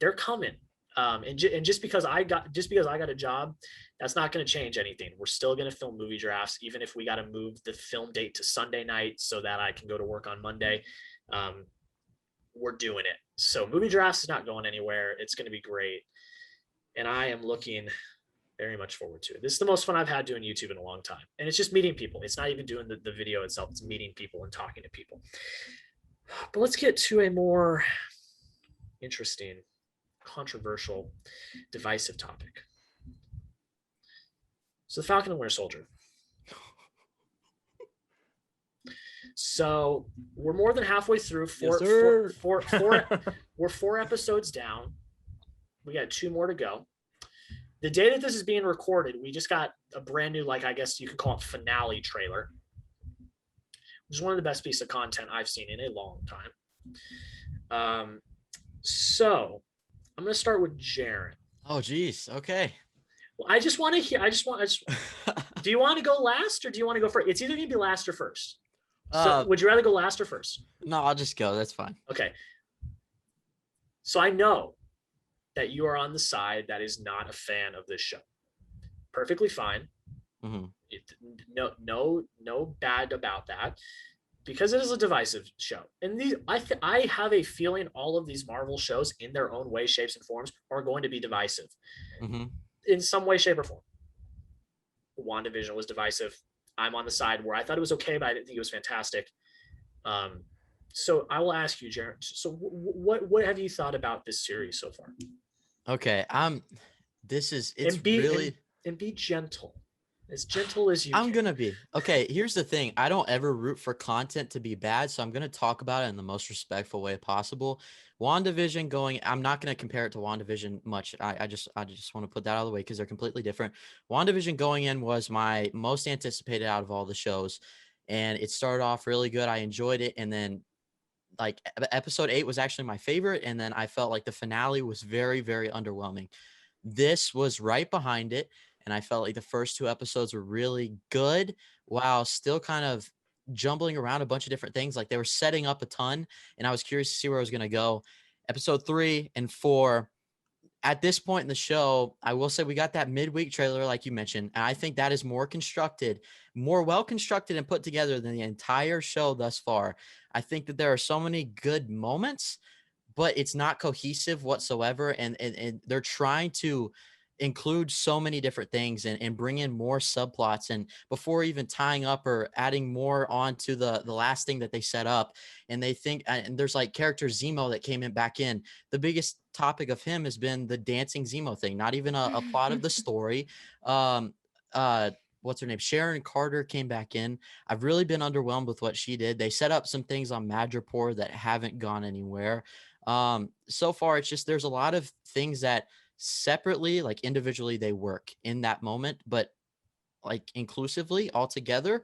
they're coming. And just because I got a job, that's not going to change anything. We're still going to film movie drafts, even if we got to move the film date to Sunday night so that I can go to work on Monday. We're doing it. So movie drafts is not going anywhere. It's going to be great. And I am looking very much forward to it. This is the most fun I've had doing YouTube in a long time. And it's just meeting people. It's not even doing the video itself. It's meeting people and talking to people. But let's get to a more interesting, controversial, divisive topic. So the Falcon and Winter Soldier. So we're more than halfway through. We're 4 episodes down. We got 2 more to go. The day that this is being recorded, we just got a brand new, like, I guess you could call it finale trailer, which is one of the best pieces of content I've seen in a long time. So I'm going to start with Jaren. Oh, geez. Okay. Well, I just want to hear, do you want to go last or do you want to go first? It's either going to be last or first. So would you rather go last or first? No, I'll just go. That's fine. Okay. So I know that you are on the side that is not a fan of this show. Perfectly fine. Mm-hmm. No bad about that, because it is a divisive show. And I have a feeling all of these Marvel shows, in their own way, shapes, and forms, are going to be divisive in some way, shape, or form. WandaVision was divisive. I'm on the side where I thought it was okay, but I didn't think it was fantastic. So I will ask you, Jared. So what have you thought about this series so far? Okay, be gentle. As gentle as you I'm can. gonna be. Okay, here's the thing. I don't ever root for content to be bad, so I'm gonna talk about it in the most respectful way possible. WandaVision I'm not gonna compare it to WandaVision much. I just want to put that out of the way because they're completely different. WandaVision going in was my most anticipated out of all the shows, and it started off really good. I enjoyed it, and then like episode 8 was actually my favorite, and then I felt like the finale was very, very underwhelming. This was right behind it, and I felt like the first 2 episodes were really good while still kind of jumbling around a bunch of different things. Like they were setting up a ton, and I was curious to see where I was going to go. Episode 3 and 4, at this point in the show, I will say we got that midweek trailer, like you mentioned, and I think that is more well constructed and put together than the entire show thus far. I think that there are so many good moments, but it's not cohesive whatsoever, and they're trying to include so many different things and bring in more subplots, and before even tying up or adding more onto the last thing that they set up. And they think, and there's like character Zemo that came back in. The biggest topic of him has been the dancing Zemo thing, not even a plot of the story. What's her name? Sharon Carter came back in. I've really been underwhelmed with what she did. They set up some things on Madripoor that haven't gone anywhere. So far, it's just, there's a lot of things that separately, like individually, they work in that moment, but like inclusively all together,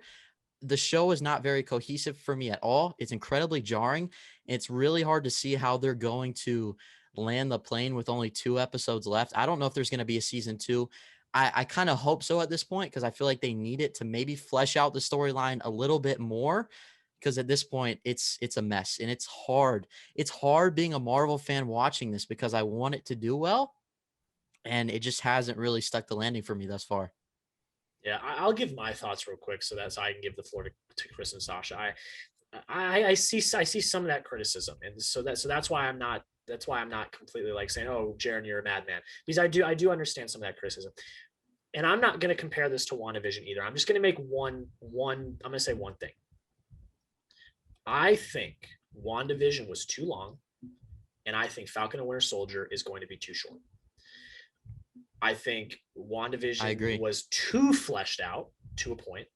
the show is not very cohesive for me at all. It's incredibly jarring. It's really hard to see how they're going to land the plane with only 2 episodes left. I don't know if there's going to be a season 2. I kind of hope so at this point, because I feel like they need it to maybe flesh out the storyline a little bit more, because at this point it's a mess, and it's hard. It's hard being a Marvel fan watching this, because I want it to do well, and it just hasn't really stuck the landing for me thus far. Yeah, I'll give my thoughts real quick, so that's I can give the floor to Chris and Sasha. I see some of that criticism, and so that's why I'm not completely like saying, oh, Jaren, you're a madman, because I do understand some of that criticism. And I'm not going to compare this to WandaVision either. I'm just going to make I'm going to say one thing. I think WandaVision was too long, and I think Falcon and Winter Soldier is going to be too short. I think WandaVision was too fleshed out to a point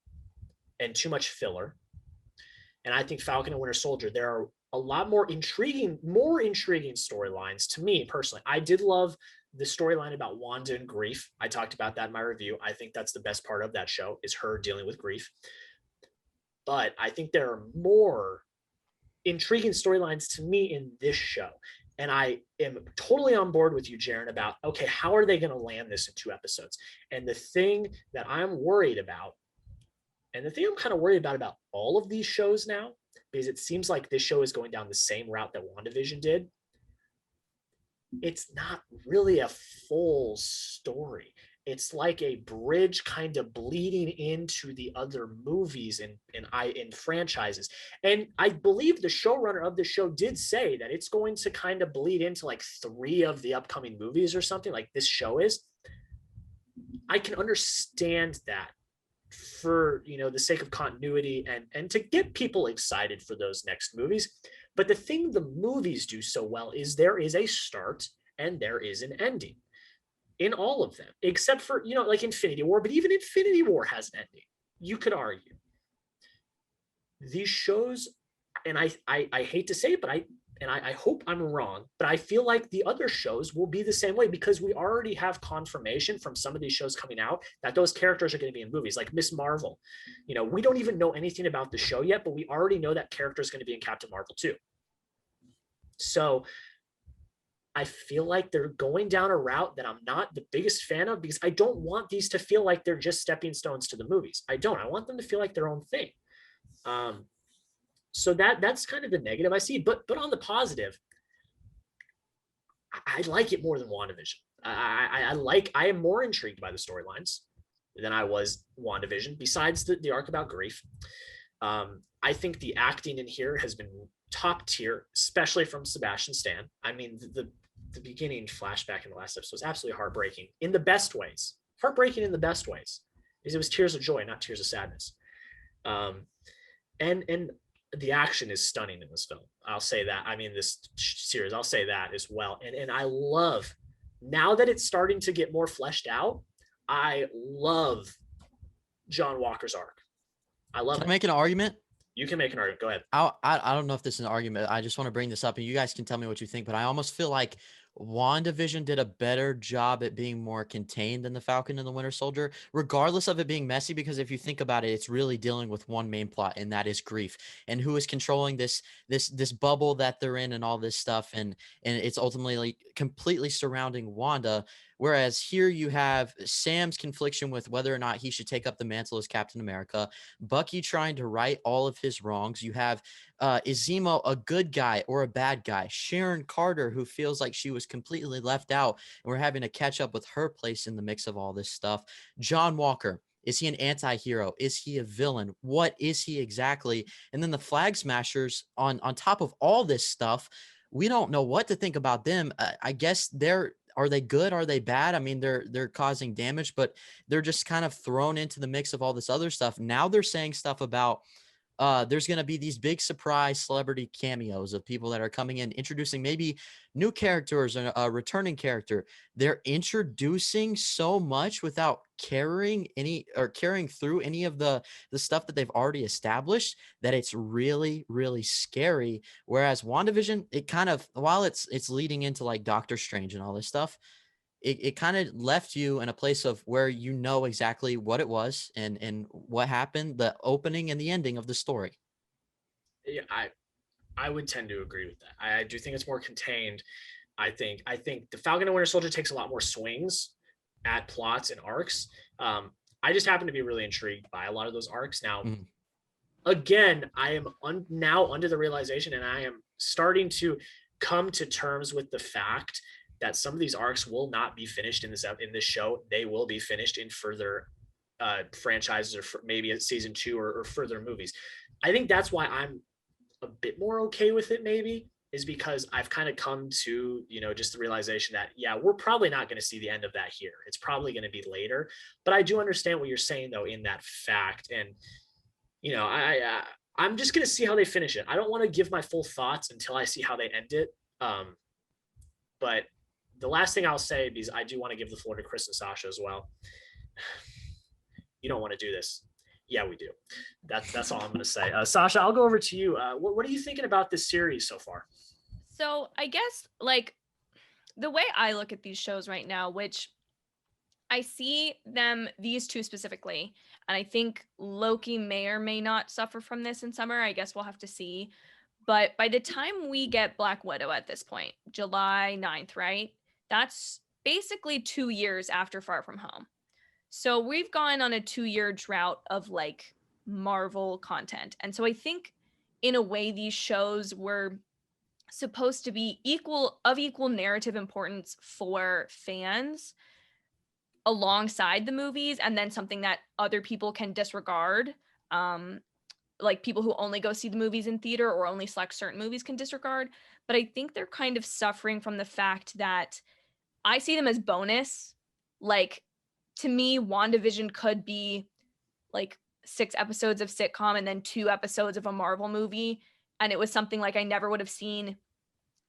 and too much filler. And I think Falcon and Winter Soldier, there are a lot more intriguing storylines to me personally. I did love the storyline about Wanda and grief. I talked about that in my review. I think that's the best part of that show, is her dealing with grief. But I think there are more intriguing storylines to me in this show. And I am totally on board with you, Jaren, about, okay, how are they going to land this in 2 episodes? And the thing that I'm worried about, and the thing I'm kind of worried about all of these shows now, because it seems like this show is going down the same route that WandaVision did, it's not really a full story. It's like a bridge kind of bleeding into the other movies in franchises. And I believe the showrunner of the show did say that it's going to kind of bleed into like 3 of the upcoming movies or something, like this show is. I can understand that for, the sake of continuity and to get people excited for those next movies. But the thing the movies do so well is there is a start and there is an ending in all of them, except for, like Infinity War. But even Infinity War has an ending, you could argue. These shows, and I hate to say it, but I hope I'm wrong, but I feel like the other shows will be the same way, because we already have confirmation from some of these shows coming out that those characters are going to be in movies, like Miss Marvel. We don't even know anything about the show yet, but we already know that character is going to be in Captain Marvel too. So I feel like they're going down a route that I'm not the biggest fan of, because I don't want these to feel like they're just stepping stones to the movies. I want them to feel like their own thing. So that's kind of the negative I see. But on the positive, I like it more than WandaVision. I am more intrigued by the storylines than I was WandaVision, besides the arc about grief. I think the acting in here has been top tier, especially from Sebastian Stan. I mean, the beginning flashback in the last episode was absolutely heartbreaking in the best ways. Heartbreaking in the best ways, because it was tears of joy, not tears of sadness. And the action is stunning in this film. I'll say that. I mean, this series, I'll say that as well. And I love, now that it's starting to get more fleshed out, I love John Walker's arc. I love it. Can I make an argument? You can make an argument. Go ahead. I don't know if this is an argument. I just want to bring this up, and you guys can tell me what you think, but I almost feel like WandaVision did a better job at being more contained than the Falcon and the Winter Soldier, regardless of it being messy, because if you think about it, it's really dealing with one main plot, and that is grief, and who is controlling this bubble that they're in and all this stuff. And it's ultimately like completely surrounding Wanda. Whereas here you have Sam's confliction with whether or not he should take up the mantle as Captain America, Bucky trying to right all of his wrongs. You have Izimo, a good guy or a bad guy. Sharon Carter, who feels like she was completely left out, and we're having to catch up with her place in the mix of all this stuff. John Walker, is he an anti-hero? Is he a villain? What is he exactly? And then the Flag Smashers on top of all this stuff, we don't know what to think about them. I guess are they good? Are they bad? I mean, they're causing damage, but they're just kind of thrown into the mix of all this other stuff. Now they're saying stuff about there's going to be these big surprise celebrity cameos of people that are coming in, introducing maybe new characters or a returning character. They're introducing so much without carrying through any of the stuff that they've already established, that it's really, really scary. Whereas WandaVision, it kind of, while it's leading into like Doctor Strange and all this stuff, it kind of left you in a place of where you know exactly what it was and what happened, the opening and the ending of the story. Yeah, I would tend to agree with that. I do think it's more contained. I think the Falcon and Winter Soldier takes a lot more swings at plots and arcs. I just happen to be really intrigued by a lot of those arcs. Now, again, I am now under the realization, and I am starting to come to terms with the fact that some of these arcs will not be finished in this show. They will be finished in further franchises, or maybe at season 2 or further movies. I think that's why I'm a bit more okay with it, maybe, is because I've kind of come to, just the realization that, yeah, we're probably not going to see the end of that here. It's probably going to be later. But I do understand what you're saying, though, in that fact. And, I'm just going to see how they finish it. I don't want to give my full thoughts until I see how they end it. But the last thing I'll say, because I do want to give the floor to Chris and Sasha as well. You don't want to do this. Yeah, we do. That's all I'm going to say. Sasha, I'll go over to you. What are you thinking about this series so far? So I guess like the way I look at these shows right now, which I see them, these two specifically, and I think Loki may or may not suffer from this in summer. I guess we'll have to see. But by the time we get Black Widow at this point, July 9th, right? That's basically 2 years after Far From Home. So we've gone on a 2-year drought of like Marvel content. And so I think in a way these shows were supposed to be equal narrative importance for fans alongside the movies, and then something that other people can disregard. Like people who only go see the movies in theater or only select certain movies can disregard. But I think they're kind of suffering from the fact that I see them as bonus. Like, to me, WandaVision could be like 6 episodes of sitcom and then 2 episodes of a Marvel movie. And it was something like I never would have seen.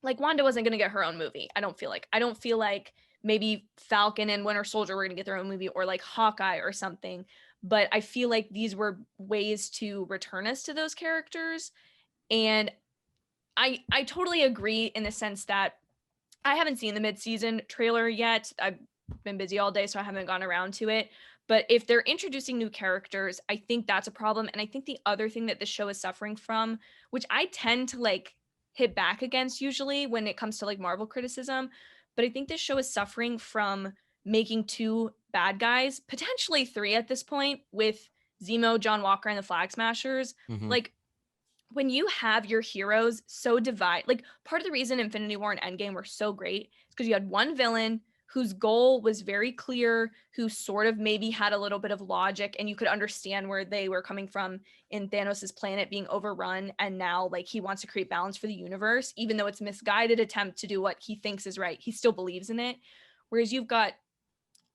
Like, Wanda wasn't going to get her own movie. I don't feel like maybe Falcon and Winter Soldier were going to get their own movie, or like Hawkeye or something. But I feel like these were ways to return us to those characters. And I totally agree in the sense that I haven't seen the mid-season trailer yet. I've been busy all day, so I haven't gone around to it. But if they're introducing new characters, I think that's a problem. And I think the other thing that the show is suffering from, which I tend to like hit back against usually when it comes to like Marvel criticism, but I think this show is suffering from making 2 bad guys, potentially 3 at this point, with Zemo, John Walker, and the Flag Smashers. Like, when you have your heroes so divide, like part of the reason Infinity War and Endgame were so great is because you had one villain whose goal was very clear, who sort of maybe had a little bit of logic, and you could understand where they were coming from in Thanos's planet being overrun, and now like he wants to create balance for the universe, even though it's a misguided attempt to do what he thinks is right. He still believes in it. Whereas you've got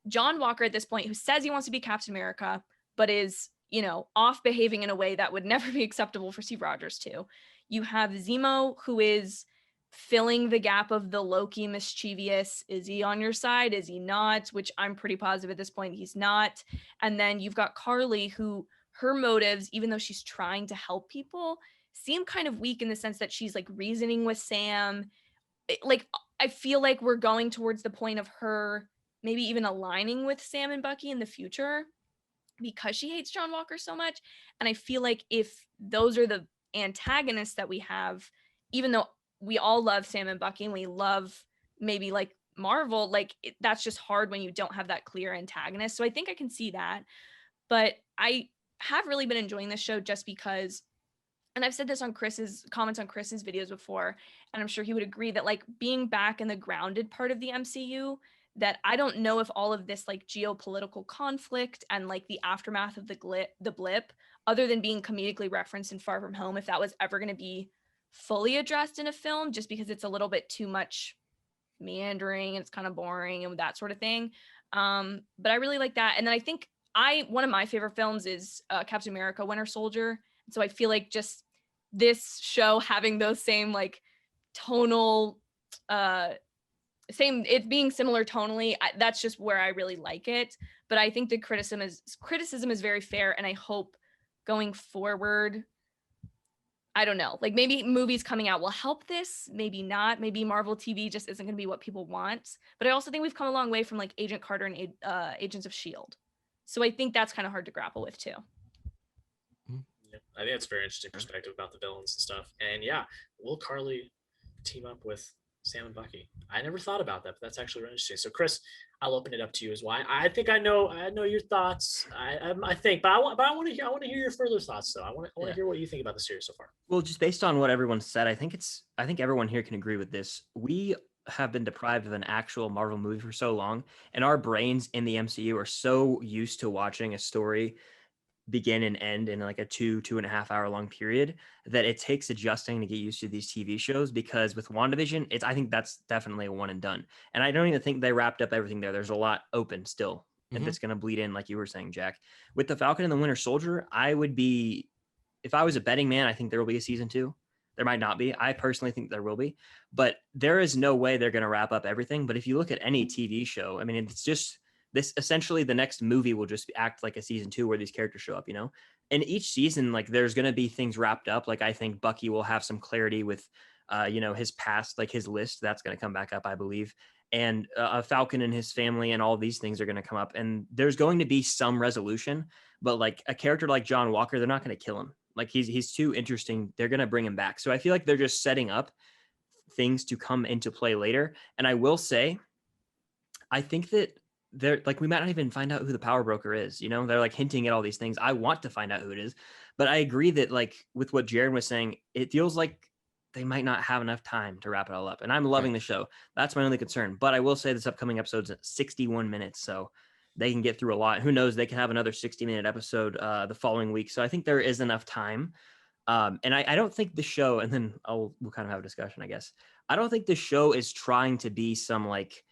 John Walker at this point who says he wants to be Captain America, but is, you know, off behaving in a way that would never be acceptable for Steve Rogers to. You have Zemo, who is filling the gap of the Loki mischievous. Is he on your side? Is he not? Which I'm pretty positive at this point he's not. And then you've got Carly, who her motives, even though she's trying to help people, seem kind of weak in the sense that she's like reasoning with Sam. Like, I feel like we're going towards the point of her maybe even aligning with Sam and Bucky in the future because she hates John Walker so much. And I feel like if those are the antagonists that we have, even though we all love Sam and Bucky and we love maybe like Marvel, like that's just hard when you don't have that clear antagonist. So I think I can see that. But I have really been enjoying this show just because, and I've said this on Chris's comments on Chris's videos before, and I'm sure he would agree that like being back in the grounded part of the MCU, that I don't know if all of this like geopolitical conflict and like the aftermath of the blip, other than being comedically referenced in Far From Home, if that was ever going to be fully addressed in a film, just because it's a little bit too much meandering and it's kind of boring and that sort of thing. But I really like that. And then I think one of my favorite films is Captain America, Winter Soldier. So I feel like just this show having those same like tonal, it being similar tonally, that's just where I really like it. But I think the criticism is very fair, and I hope going forward, I don't know, like maybe movies coming out will help this, maybe not, maybe Marvel TV just isn't going to be what people want. But I also think we've come a long way from like Agent Carter and Agents of S.H.I.E.L.D. So I think that's kind of hard to grapple with too. Yeah, I think that's a very interesting perspective about the villains and stuff. And yeah, will Carly team up with Sam and Bucky? I never thought about that, but that's actually really interesting. So Chris, I'll open it up to you as well. I think I know your thoughts. I think, but I want to hear your further thoughts though. I want to hear what you think about the series so far. Well, just based on what everyone said, I think everyone here can agree with this. We have been deprived of an actual Marvel movie for so long, and our brains in the MCU are so used to watching a story begin and end in like a 2.5 hour long period that it takes adjusting to get used to these TV shows. Because with WandaVision, I think that's definitely a one and done. And I don't even think they wrapped up everything there. There's a lot open still, and that's going to bleed in, like you were saying, Jack. With the Falcon and the Winter Soldier, if I was a betting man, I think there will be a season 2. There might not be. I personally think there will be, but there is no way they're going to wrap up everything. But if you look at any TV show, I mean, it's just this, essentially the next movie will just act like a season 2 where these characters show up, you know? in each season, like there's going to be things wrapped up. Like I think Bucky will have some clarity with, his past, like his list that's going to come back up, I believe. And Falcon and his family and all these things are going to come up, and there's going to be some resolution. But like a character like John Walker, they're not going to kill him. Like he's too interesting. They're going to bring him back. So I feel like they're just setting up things to come into play later. And I will say, I think that they're like, we might not even find out who the power broker is. They're like hinting at all these things. I want to find out who it is, but I agree that like with what Jaren was saying, it feels like they might not have enough time to wrap it all up. And I'm loving the show. That's my only concern. But I will say this upcoming episode's at 61 minutes. So they can get through a lot. Who knows? They can have another 60-minute episode the following week. So I think there is enough time. And I don't think the show, and then we'll kind of have a discussion, I guess. I don't think the show is trying to be some like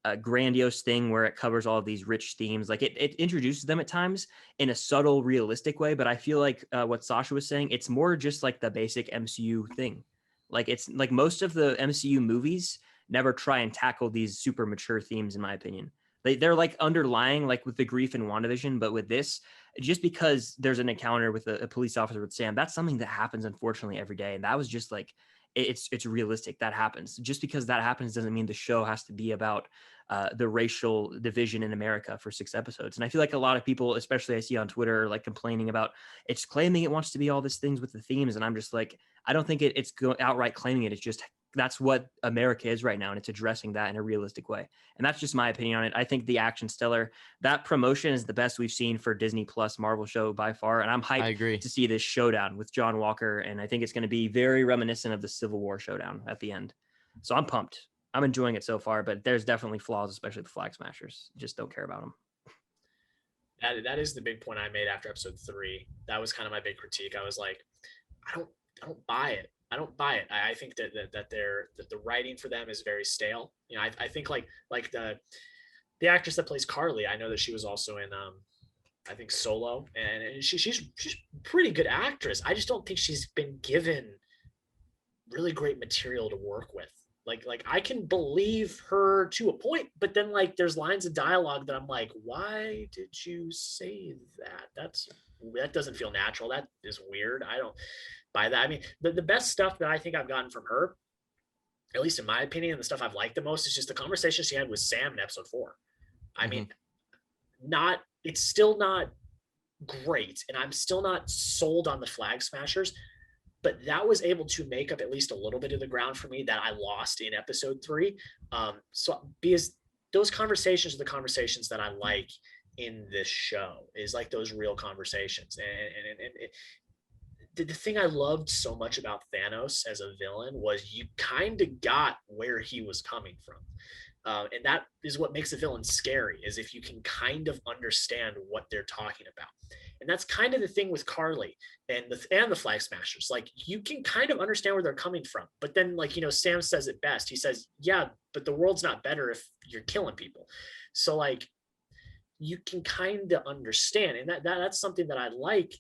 a grandiose thing where it covers all of these rich themes. Like it introduces them at times in a subtle, realistic way. But I feel like what Sasha was saying, it's more just like the basic MCU thing. Like it's like most of the MCU movies never try and tackle these super mature themes, in my opinion. They're like underlying, like with the grief in WandaVision, but with this, just because there's an encounter with a police officer with Sam, that's something that happens unfortunately every day. And that was just like, it's realistic. That happens. Just because that happens doesn't mean the show has to be about the racial division in America for 6 episodes. And I feel like a lot of people, especially I see on Twitter, are like complaining about it's claiming it wants to be all these things with the themes. And I'm just like, I don't think it's outright claiming it. It's just, that's what America is right now. And it's addressing that in a realistic way. And that's just my opinion on it. I think the action stellar, that promotion is the best we've seen for Disney Plus Marvel show by far. And I'm hyped to see this showdown with John Walker. And I think it's going to be very reminiscent of the Civil War showdown at the end. So I'm pumped. I'm enjoying it so far, but there's definitely flaws, especially the Flag Smashers. Just don't care about them. That is the big point I made after episode 3. That was kind of my big critique. I was like, I don't buy it. I don't buy it. I think that the writing for them is very stale. I think like the actress that plays Carly, I know that she was also in I think Solo, and she's a pretty good actress. I just don't think she's been given really great material to work with. Like I can believe her to a point, but then like there's lines of dialogue that I'm like, why did you say that? That doesn't feel natural. That is weird. I don't buy that. I mean, the best stuff that I think I've gotten from her, at least in my opinion, the stuff I've liked the most is just the conversation she had with Sam in episode 4. I mean, it's still not great, and I'm still not sold on the Flag Smashers, but that was able to make up at least a little bit of the ground for me that I lost in episode 3. So because those conversations are the conversations that I like in this show, is like those real conversations. And the thing I loved so much about Thanos as a villain was you kind of got where he was coming from. And that is what makes a villain scary, is if you can kind of understand what they're talking about. And that's kind of the thing with Carly and the Flag Smashers. Like you can kind of understand where they're coming from, but then like, Sam says it best. He says, yeah, but the world's not better if you're killing people. So like you can kind of understand, and that's something that I like.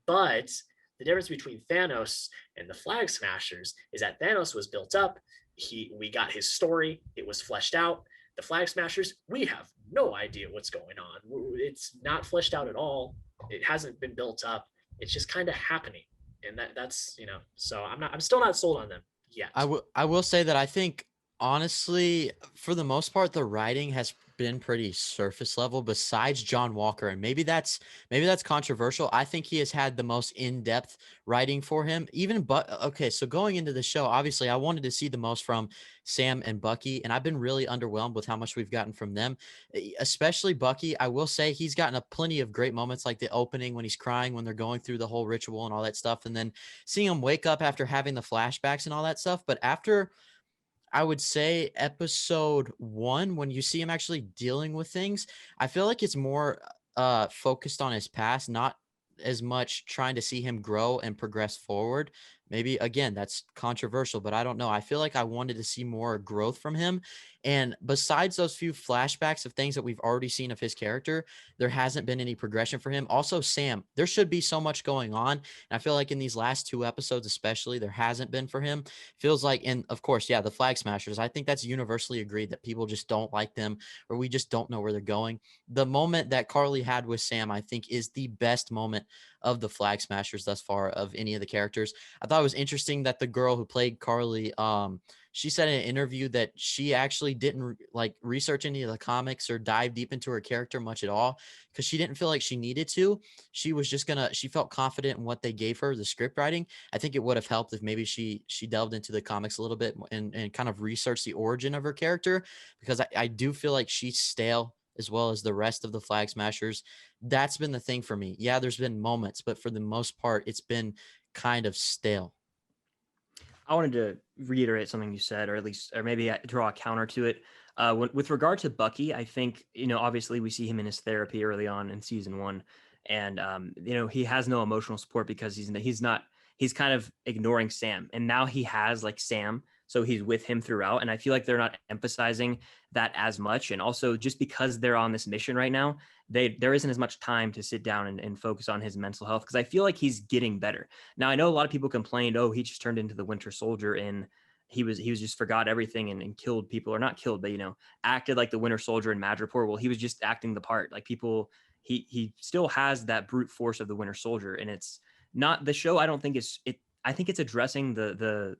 But the difference between Thanos and the Flag Smashers is that Thanos was built up. We got his story. It was fleshed out. The Flag Smashers, we have no idea what's going on. It's not fleshed out at all. It hasn't been built up. It's just kind of happening. And that's, so I'm still not sold on them yet. I will say that I think, honestly, for the most part, the writing has been pretty surface level besides John Walker, and maybe that's controversial. I think he has had the most in-depth writing for him, okay, so going into the show, obviously I wanted to see the most from Sam and Bucky, and I've been really underwhelmed with how much we've gotten from them, especially Bucky. I will say he's gotten plenty of great moments, like the opening when he's crying when they're going through the whole ritual and all that stuff, and then seeing him wake up after having the flashbacks and all that stuff. But after, I would say, episode 1, when you see him actually dealing with things, I feel like it's more focused on his past, not as much trying to see him grow and progress forward. Maybe, again, that's controversial, but I don't know. I feel like I wanted to see more growth from him. And besides those few flashbacks of things that we've already seen of his character, there hasn't been any progression for him. Also, Sam, there should be so much going on. And I feel like in these last 2 episodes, especially, there hasn't been for him. Feels like, and of course, yeah, the Flag Smashers, I think that's universally agreed that people just don't like them, or we just don't know where they're going. The moment that Carly had with Sam, I think, is the best moment of the Flag Smashers thus far of any of the characters. I thought it was interesting that the girl who played Carly, she said in an interview that she actually didn't research any of the comics or dive deep into her character much at all because she didn't feel like she needed to. She was just she felt confident in what they gave her, the script writing. I think it would have helped if maybe she delved into the comics a little bit and kind of researched the origin of her character, because I do feel like she's stale as well as the rest of the Flag Smashers. That's been the thing for me. Yeah, there's been moments, but for the most part, it's been kind of stale. I wanted to reiterate something you said, or at least, or maybe draw a counter to it. With regard to Bucky, I think, obviously we see him in his therapy early on in season 1, and he has no emotional support because he's kind of ignoring Sam, and now he has like Sam, so he's with him throughout, and I feel like they're not emphasizing that as much. And also, just because they're on this mission right now, there isn't as much time to sit down and focus on his mental health, because I feel like he's getting better. Now, I know a lot of people complained, oh, he just turned into the Winter Soldier and he was just forgot everything and killed people, or not killed, but acted like the Winter Soldier in Madripoor. Well, he was just acting the part. Like, people, he still has that brute force of the Winter Soldier, and it's not the show. I don't think I think it's addressing the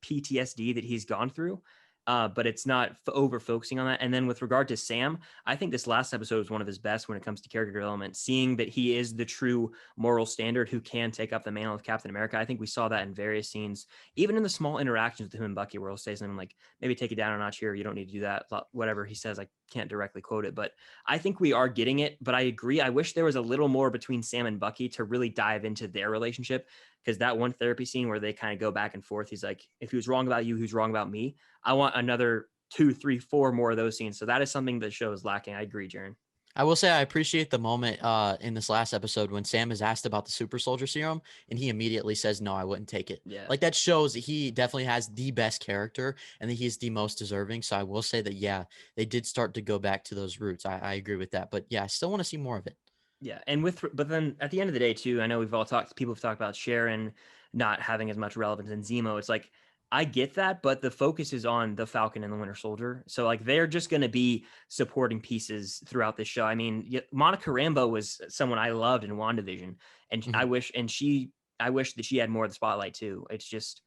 PTSD that he's gone through, but it's not over focusing on that. And then with regard to Sam, I think this last episode was one of his best when it comes to character development, seeing that he is the true moral standard who can take up the mantle of Captain America. I think we saw that in various scenes, even in the small interactions with him and Bucky, where he'll say something like, maybe take it down a notch here, you don't need to do that, whatever he says. I can't directly quote it, but I think we are getting it. But I agree, I wish there was a little more between Sam and Bucky to really dive into their relationship, because that one therapy scene where they kind of go back and forth, he's like, if he was wrong about you, he was wrong about me. I want another 2, 3, 4 more of those scenes. So that is something the show is lacking. I agree, Jaren. I will say I appreciate the moment in this last episode when Sam is asked about the super soldier serum and he immediately says, no, I wouldn't take it. Yeah. Like, that shows that he definitely has the best character and that he's the most deserving. So I will say that, yeah, they did start to go back to those roots. I agree with that. But yeah, I still want to see more of it. Yeah. And but then at the end of the day too, I know people have talked about Sharon not having as much relevance in Zemo. It's like, I get that, but the focus is on the Falcon and the Winter Soldier. So like, they're just going to be supporting pieces throughout this show. I mean, Monica Rambeau was someone I loved in WandaVision, and I wish that she had more of the spotlight too. It's just,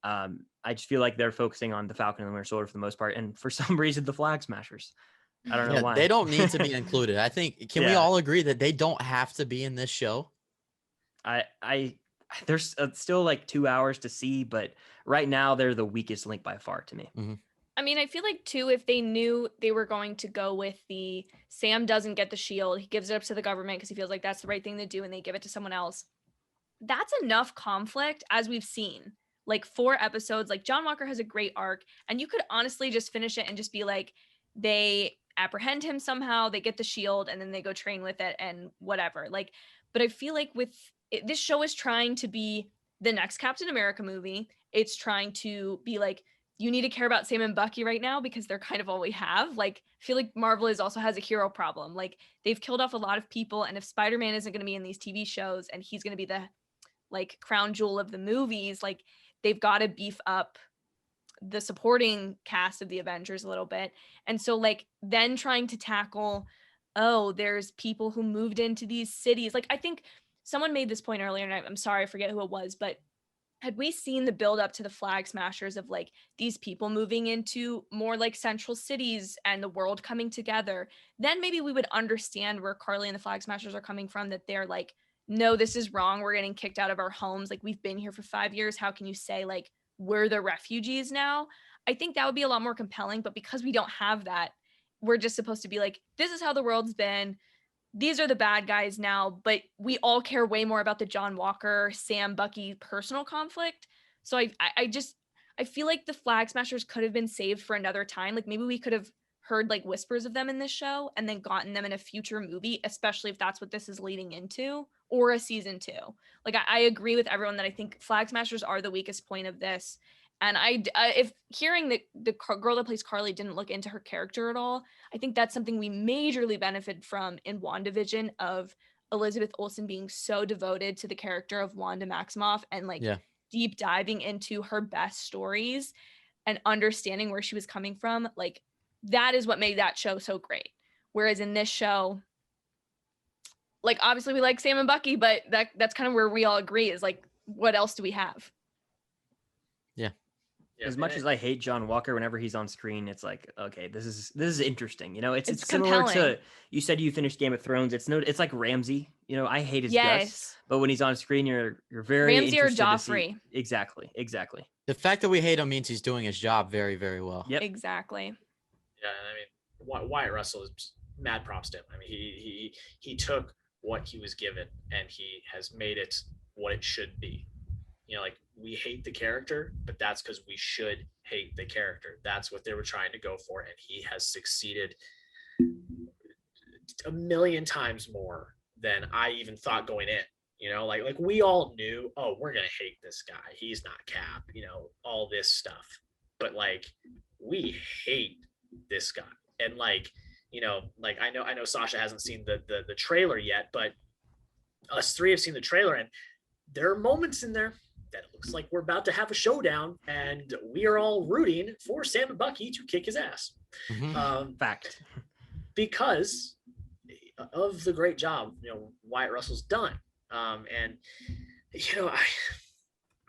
I just feel like they're focusing on the Falcon and the Winter Soldier for the most part. And for some reason, the Flag Smashers. I don't know why. They don't need to be included. I think, can we all agree that they don't have to be in this show? There's still like 2 hours to see, but right now they're the weakest link by far to me. Mm-hmm. I mean, I feel like too, if they knew they were going to go with the Sam doesn't get the shield, he gives it up to the government because he feels like that's the right thing to do, and they give it to someone else. That's enough conflict, as we've seen. Like 4 episodes, like John Walker has a great arc, and you could honestly just finish it and just be like, they apprehend him somehow, they get the shield, and then they go train with it and whatever. Like, but I feel like this show is trying to be the next Captain America movie. It's trying to be like, you need to care about Sam and Bucky right now because they're kind of all we have. Like, I feel like Marvel also has a hero problem. Like, they've killed off a lot of people, and if Spider-Man isn't going to be in these TV shows and he's going to be the like crown jewel of the movies, like, they've got to beef up the supporting cast of the Avengers a little bit. And so like, then trying to tackle, oh, there's people who moved into these cities. Like, I think someone made this point earlier, and I'm sorry, I forget who it was, but had we seen the build up to the Flag Smashers of like these people moving into more like central cities and the world coming together, then maybe we would understand where Carly and the Flag Smashers are coming from, that they're like, no, this is wrong. We're getting kicked out of our homes. Like, we've been here for 5 years. How can you say like we're the refugees now? I think that would be a lot more compelling, but because we don't have that, we're just supposed to be like, this is how the world's been. These are the bad guys now, but we all care way more about the John Walker, Sam, Bucky personal conflict. So I feel like the Flag Smashers could have been saved for another time. Like, maybe we could have heard like whispers of them in this show and then gotten them in a future movie, especially if that's what this is leading into, or a season 2. Like, I agree with everyone that I think Flag Smashers are the weakest point of this. And if hearing that the girl that plays Carly didn't look into her character at all, I think that's something we majorly benefited from in WandaVision, of Elizabeth Olsen being so devoted to the character of Wanda Maximoff and like deep diving into her best stories and understanding where she was coming from. Like, that is what made that show so great. Whereas in this show, like obviously we like Sam and Bucky, but that's kind of where we all agree is like, what else do we have? Yeah, As much as I hate John Walker, whenever he's on screen, it's like, okay, this is interesting. You know, it's similar compelling. to, you said you finished Game of Thrones. It's like Ramsey. You know, I hate his guts, Yes. but when he's on screen, you're very Ramsey or interested to see. Joffrey. Exactly. The fact that we hate him means he's doing his job very, very well. Yep. Exactly. Yeah, I mean, Wyatt Russell is mad props to him. I mean, he took what he was given and he has made it what it should be. You know, like we hate the character, but that's because we should hate the character. That's what they were trying to go for, and he has succeeded a million times more than I even thought going in. You know, like we all knew, oh, we're gonna hate this guy. He's not Cap. You know, all this stuff. But like, we hate this guy, and like, you know, like I know Sasha hasn't seen the trailer yet, but us three have seen the trailer, and there are moments in there that it looks like we're about to have a showdown, and we are all rooting for Sam and Bucky to kick his ass. Fact. Because of the great job, you know, Wyatt Russell's done. And you know,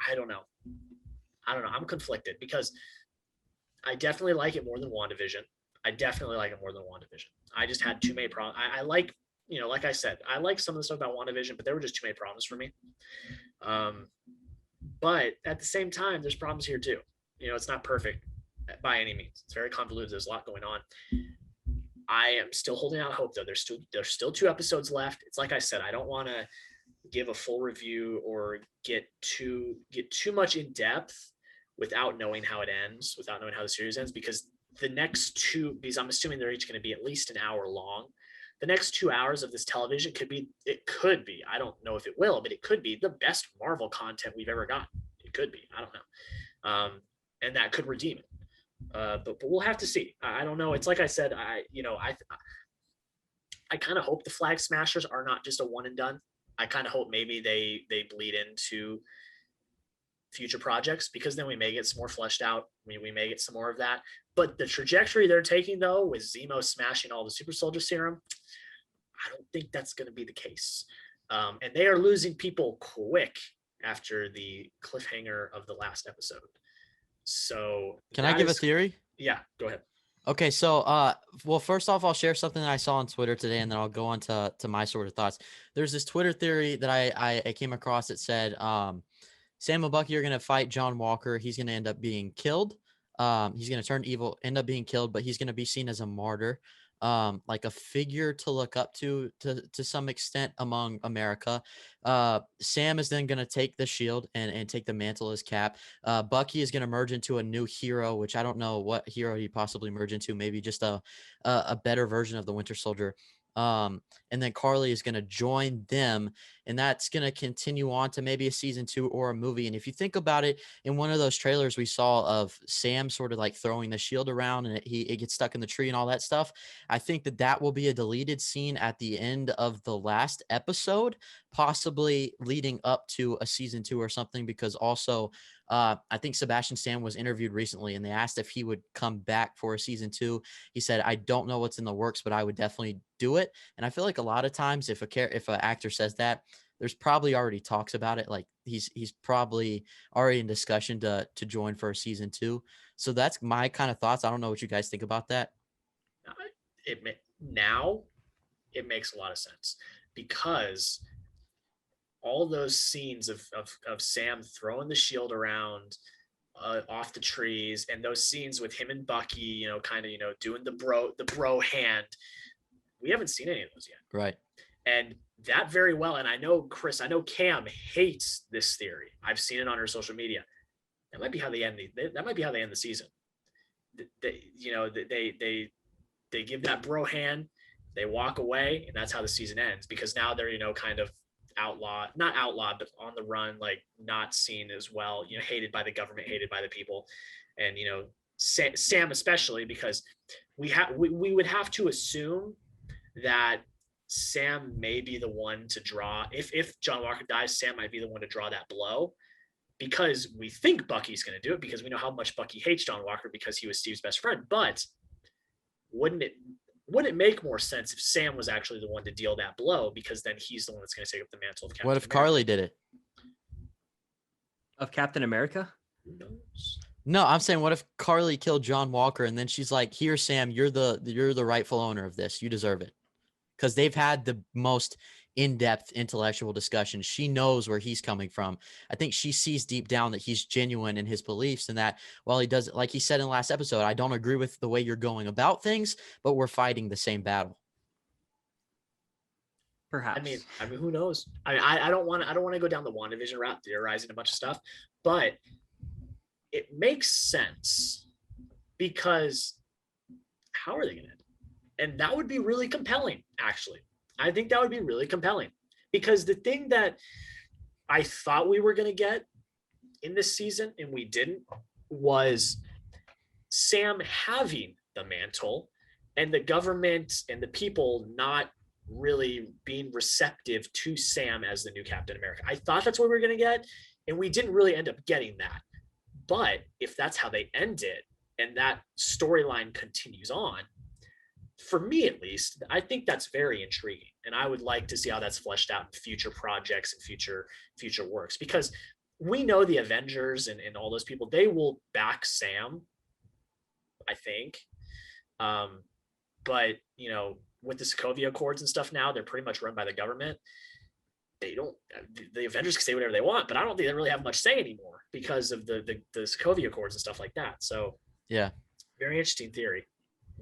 I don't know. I'm conflicted because I definitely like it more than WandaVision. I just had too many problems. I like, you know, like I said, I like some of the stuff about WandaVision, but there were just too many problems for me. But at the same time, there's problems here too. You know, it's not perfect by any means. It's very convoluted. There's a lot going on. I am still holding out hope though. There's still 2 episodes left. It's like I said, I don't want to give a full review or get too much in depth without knowing how it ends, without knowing how the series ends, because the next 2, because I'm assuming they're each going to be at least an hour long. The next 2 hours of this television could be, I don't know if it will, but it could be the best Marvel content we've ever gotten. It could be, I don't know. And that could redeem it. But we'll have to see. I don't know. It's like I said, I kind of hope the Flag Smashers are not just a one and done. I kind of hope maybe they bleed into future projects, because then we may get some more fleshed out. We may get some more of that. But the trajectory they're taking though, with Zemo smashing all the super soldier serum, I don't think that's going to be the case. And they are losing people quick after the cliffhanger of the last episode. So can I give a theory? Yeah, go ahead. Okay, so well, first off, I'll share something that I saw on Twitter today, and then I'll go on to my sort of thoughts. There's this Twitter theory that I came across that said Sam and Bucky are going to fight John Walker. He's going to end up being killed. He's going to turn evil, end up being killed, but he's going to be seen as a martyr, like a figure to look up to some extent among America. Sam is then going to take the shield and take the mantle as Cap. Bucky is going to merge into a new hero, which I don't know what hero he possibly merge into. Maybe just a better version of the Winter Soldier. And then Carly is going to join them, and that's going to continue on to maybe a season 2 or a movie. And if you think about it, in one of those trailers we saw of Sam sort of like throwing the shield around and it gets stuck in the tree and all that stuff, I think that will be a deleted scene at the end of the last episode, possibly leading up to a season 2 or something, because also I think Sebastian Stan was interviewed recently and they asked if he would come back for a season 2. He said, I don't know what's in the works, but I would definitely do it. And I feel like a lot of times if an actor says that, there's probably already talks about it. Like he's probably already in discussion to join for a season 2. So that's my kind of thoughts. I don't know what you guys think about that. Now it makes a lot of sense, because all those scenes of Sam throwing the shield around off the trees, and those scenes with him and Bucky, you know, kind of, you know, doing the bro hand, we haven't seen any of those yet. Right. And that very well, and I know Cam hates this theory. I've seen it on her social media. That might be how they end the season. They give that bro hand, they walk away, and that's how the season ends, because now they're, you know, kind of not outlawed, but on the run, like not seen as well, you know, hated by the government, hated by the people. And, you know, Sam especially, because we would have to assume that Sam may be the one to draw, if John Walker dies, Sam might be the one to draw that blow, because we think Bucky's going to do it, because we know how much Bucky hates John Walker because he was Steve's best friend. But wouldn't it would it make more sense if Sam was actually the one to deal that blow, because then he's the one that's going to take up the mantle of Captain What if America? Carly did it? Of Captain America? Who knows? No, I'm saying, what if Carly killed John Walker and then she's like, "Here, Sam, you're the rightful owner of this. You deserve it," because they've had the most in-depth intellectual discussion. She knows where he's coming from. I think she sees deep down that he's genuine in his beliefs, and that while he does, like he said in the last episode, "I don't agree with the way you're going about things, but we're fighting the same battle." Perhaps. I mean, who knows? I don't want to go down the WandaVision route, theorizing a bunch of stuff, but it makes sense, because how are they going to end? And that would be really compelling, actually. I think that would be really compelling, because the thing that I thought we were going to get in this season, and we didn't, was Sam having the mantle and the government and the people not really being receptive to Sam as the new Captain America. I thought that's what we were going to get, and we didn't really end up getting that. But if that's how they end it, and that storyline continues on, for me at least, I think that's very intriguing, and I would like to see how that's fleshed out in future projects and future works, because we know the Avengers and all those people, they will back Sam, I think. But you know, with the Sokovia Accords and stuff now, they're pretty much run by the government. The Avengers can say whatever they want, but I don't think they really have much say anymore because of the Sokovia Accords and stuff like that. So yeah, very interesting theory.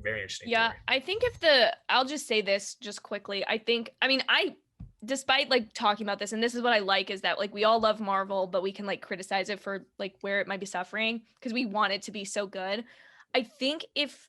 Very interesting. Yeah, theory. I think I'll just say this just quickly. Despite like talking about this, and this is what I like, is that like we all love Marvel, but we can like criticize it for like where it might be suffering, because we want it to be so good. I think if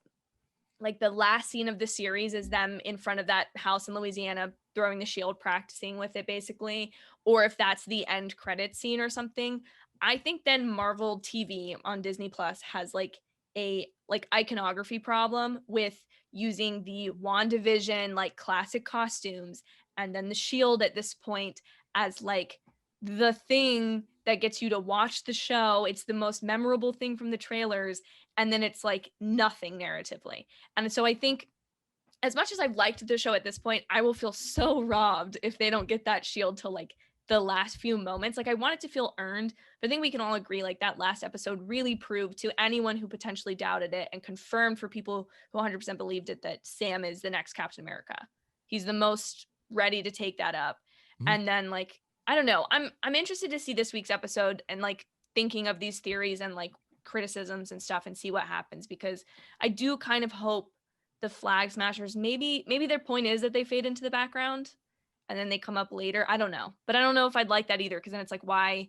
like the last scene of the series is them in front of that house in Louisiana throwing the shield, practicing with it basically, or if that's the end credit scene or something, I think then Marvel TV on Disney Plus has like a like iconography problem with using the WandaVision like classic costumes and then the shield at this point as like the thing that gets you to watch the show. It's the most memorable thing from the trailers, and then it's like nothing narratively. And so I think, as much as I've liked the show at this point, I will feel so robbed if they don't get that shield till like the last few moments. Like I want it to feel earned, but I think we can all agree like that last episode really proved to anyone who potentially doubted it, and confirmed for people who 100% believed it, that Sam is the next Captain America. He's the most ready to take that up. Mm-hmm. And then like, I don't know, I'm interested to see this week's episode and like thinking of these theories and like criticisms and stuff, and see what happens, because I do kind of hope the Flag Smashers, maybe their point is that they fade into the background and then they come up later. I don't know, but I don't know if I'd like that either, because then it's like, why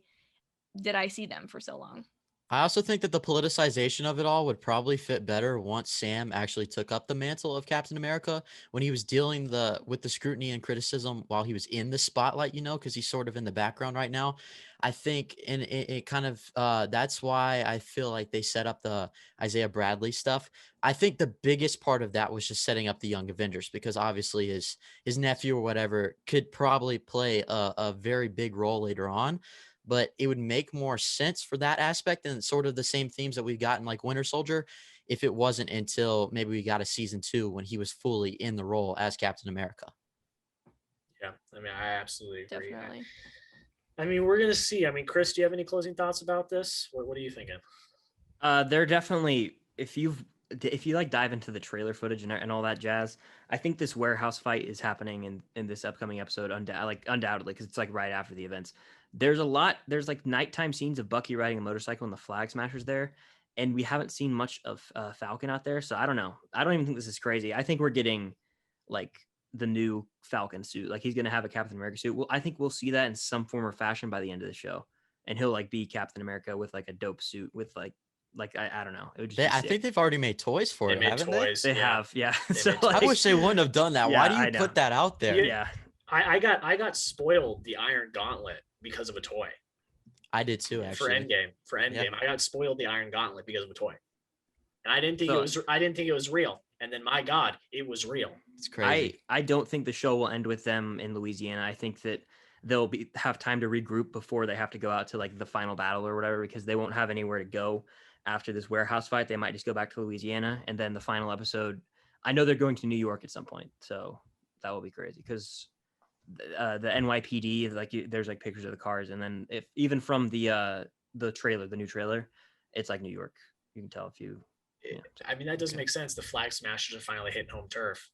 did I see them for so long? I also think that the politicization of it all would probably fit better once Sam actually took up the mantle of Captain America, when he was dealing with the scrutiny and criticism while he was in the spotlight, you know, because he's sort of in the background right now. I think, and it kind of that's why I feel like they set up the Isaiah Bradley stuff. I think the biggest part of that was just setting up the Young Avengers, because obviously his nephew or whatever could probably play a very big role later on. But it would make more sense for that aspect, and sort of the same themes that we've gotten like Winter Soldier, if it wasn't until maybe we got a season 2 when he was fully in the role as Captain America. Yeah, I mean, I absolutely agree. Definitely. I mean, we're gonna see. I mean, Chris, do you have any closing thoughts about this? What are you thinking? They're definitely, if you like dive into the trailer footage and all that jazz, I think this warehouse fight is happening in this upcoming episode undoubtedly, because it's like right after the events. There's like nighttime scenes of Bucky riding a motorcycle and the Flag Smashers there, and we haven't seen much of Falcon out there. So I don't know. I don't even think this is crazy. I think we're getting like the new Falcon suit. Like he's gonna have a Captain America suit. Well, I think we'll see that in some form or fashion by the end of the show, and he'll like be Captain America with like a dope suit with like I don't know. It would just I think they've already made toys for it, haven't they? They have, yeah. So like, I wish they wouldn't have done that. Yeah, Why do you put that out there? Yeah. I got spoiled the Iron Gauntlet because of a toy. I did too, actually. For Endgame, I got spoiled the Iron Gauntlet because of a toy, and I didn't think it was real. And then, my God, it was real. It's crazy. I don't think the show will end with them in Louisiana. I think that they'll have time to regroup before they have to go out to like the final battle or whatever, because they won't have anywhere to go after this warehouse fight. They might just go back to Louisiana, and then the final episode, I know they're going to New York at some point, so that will be crazy because the NYPD, like there's like pictures of the cars, and then if even from the trailer, the new trailer, it's like New York. You can tell if you. I mean, that does make sense. The Flag Smashers are finally hitting home turf.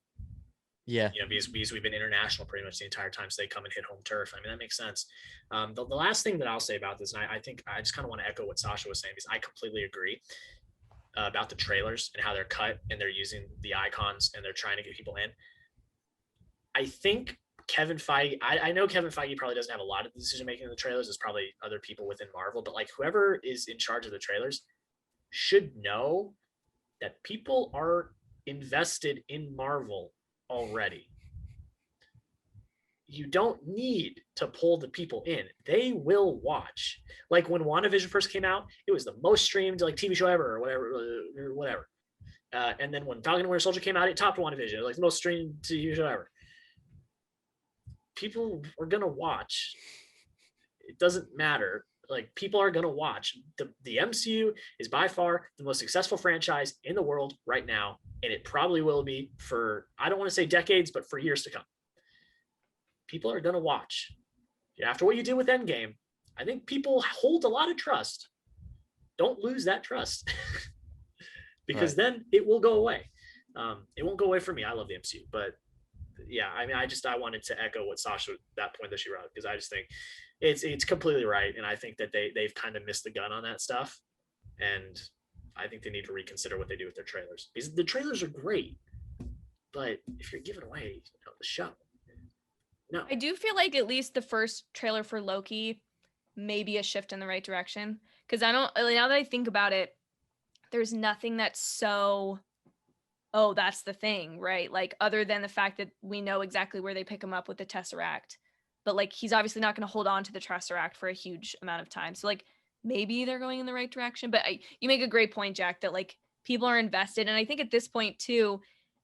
Yeah. Because we've been international pretty much the entire time, so they come and hit home turf. I mean, that makes sense. The last thing that I'll say about this, and I think I just kind of want to echo what Sasha was saying, because I completely agree about the trailers and how they're cut and they're using the icons and they're trying to get people in. I think Kevin Feige, I know Kevin Feige probably doesn't have a lot of the decision making in the trailers. There's probably other people within Marvel, but like whoever is in charge of the trailers should know that people are invested in Marvel already. You don't need to pull the people in. They will watch. Like when WandaVision first came out, it was the most streamed like TV show ever or whatever. And then when Falcon and Winter Soldier came out, it topped WandaVision. It was like the most streamed TV show ever. People are gonna watch. It doesn't matter. Like people are gonna watch. The MCU is by far the most successful franchise in the world right now, and it probably will be for, I don't want to say decades, but for years to come. People are gonna watch. After what you did with Endgame, I think people hold a lot of trust. Don't lose that trust, because then it will go away. It won't go away for me. I love the MCU, but yeah, I mean, I wanted to echo what Sasha, that point that she wrote, because I just think it's completely right, and I think that they've kind of missed the gun on that stuff, and I think they need to reconsider what they do with their trailers, because the trailers are great, but if you're giving away the show, no. I do feel like at least the first trailer for Loki may be a shift in the right direction, because I don't, now that I think about it, there's nothing that's so, oh, that's the thing, right? Like other than the fact that we know exactly where they pick him up with the Tesseract, but like he's obviously not going to hold on to the Tesseract for a huge amount of time. So like maybe they're going in the right direction, but you make a great point, Jack, that like people are invested. And I think at this point too,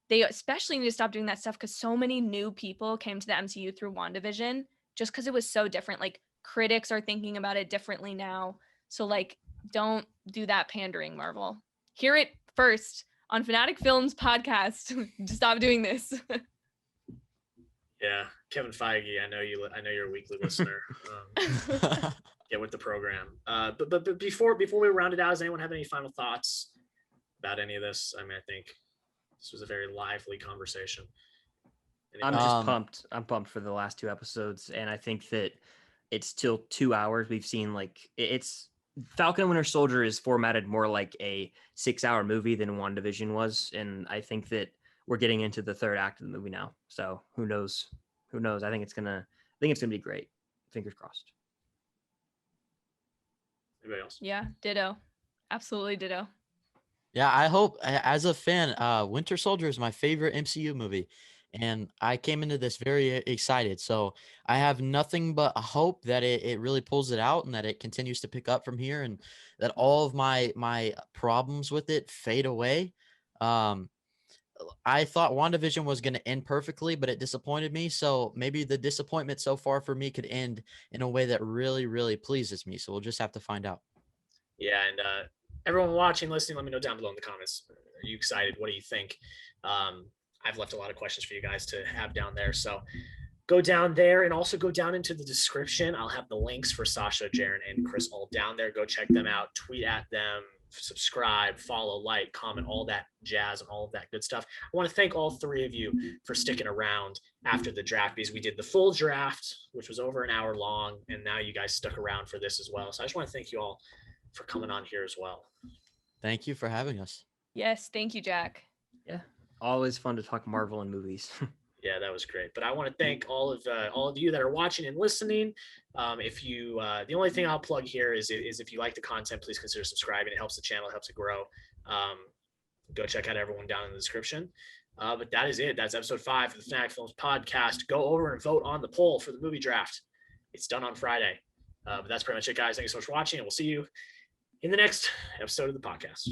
they especially need to stop doing that stuff, because so many new people came to the MCU through WandaVision just because it was so different. Like critics are thinking about it differently now. So like, don't do that pandering, Marvel. Hear it first on FinaticFilms podcast. Just stop doing this. Yeah, Kevin Feige, I know you're a weekly listener. Get with the program. But before we round it out, does anyone have any final thoughts about any of this? I mean, I think this was a very lively conversation. I'm just pumped. I'm pumped for the last 2 episodes, and I think that it's still 2 hours. We've seen like it's Falcon and Winter Soldier is formatted more like a 6-hour movie than WandaVision was, and I think that we're getting into the third act of the movie now. So who knows? I think it's gonna be great. Fingers crossed. Anybody else? Yeah, ditto. Absolutely ditto. Yeah, I hope, as a fan, Winter Soldier is my favorite MCU movie, and I came into this very excited. So I have nothing but a hope that it really pulls it out and that it continues to pick up from here, and that all of my problems with it fade away. I thought WandaVision was going to end perfectly, but it disappointed me. So maybe the disappointment so far for me could end in a way that really, really pleases me. So we'll just have to find out. Yeah, and everyone watching, listening, let me know down below in the comments. Are you excited? What do you think? I've left a lot of questions for you guys to have down there. So go down there, and also go down into the description. I'll have the links for Sasha, Jaren, and Chris all down there. Go check them out. Tweet at them. Subscribe, follow, like, comment, all that jazz and all of that good stuff. I want to thank all 3 of you for sticking around after the draft, because we did the full draft, which was over an hour long, and now you guys stuck around for this as well. So I just want to thank you all for coming on here as well. Thank you for having us. Yes, thank you, Jack. Yeah, always fun to talk Marvel and movies. Yeah, that was great. But I want to thank all of you that are watching and listening. If you, the only thing I'll plug here is if you like the content, please consider subscribing. It helps the channel, it helps it grow. Go check out everyone down in the description. But that is it. That's episode 5 of the FinaticFilms podcast. Go over and vote on the poll for the movie draft. It's done on Friday. But that's pretty much it, guys. Thank you so much for watching, and we'll see you in the next episode of the podcast.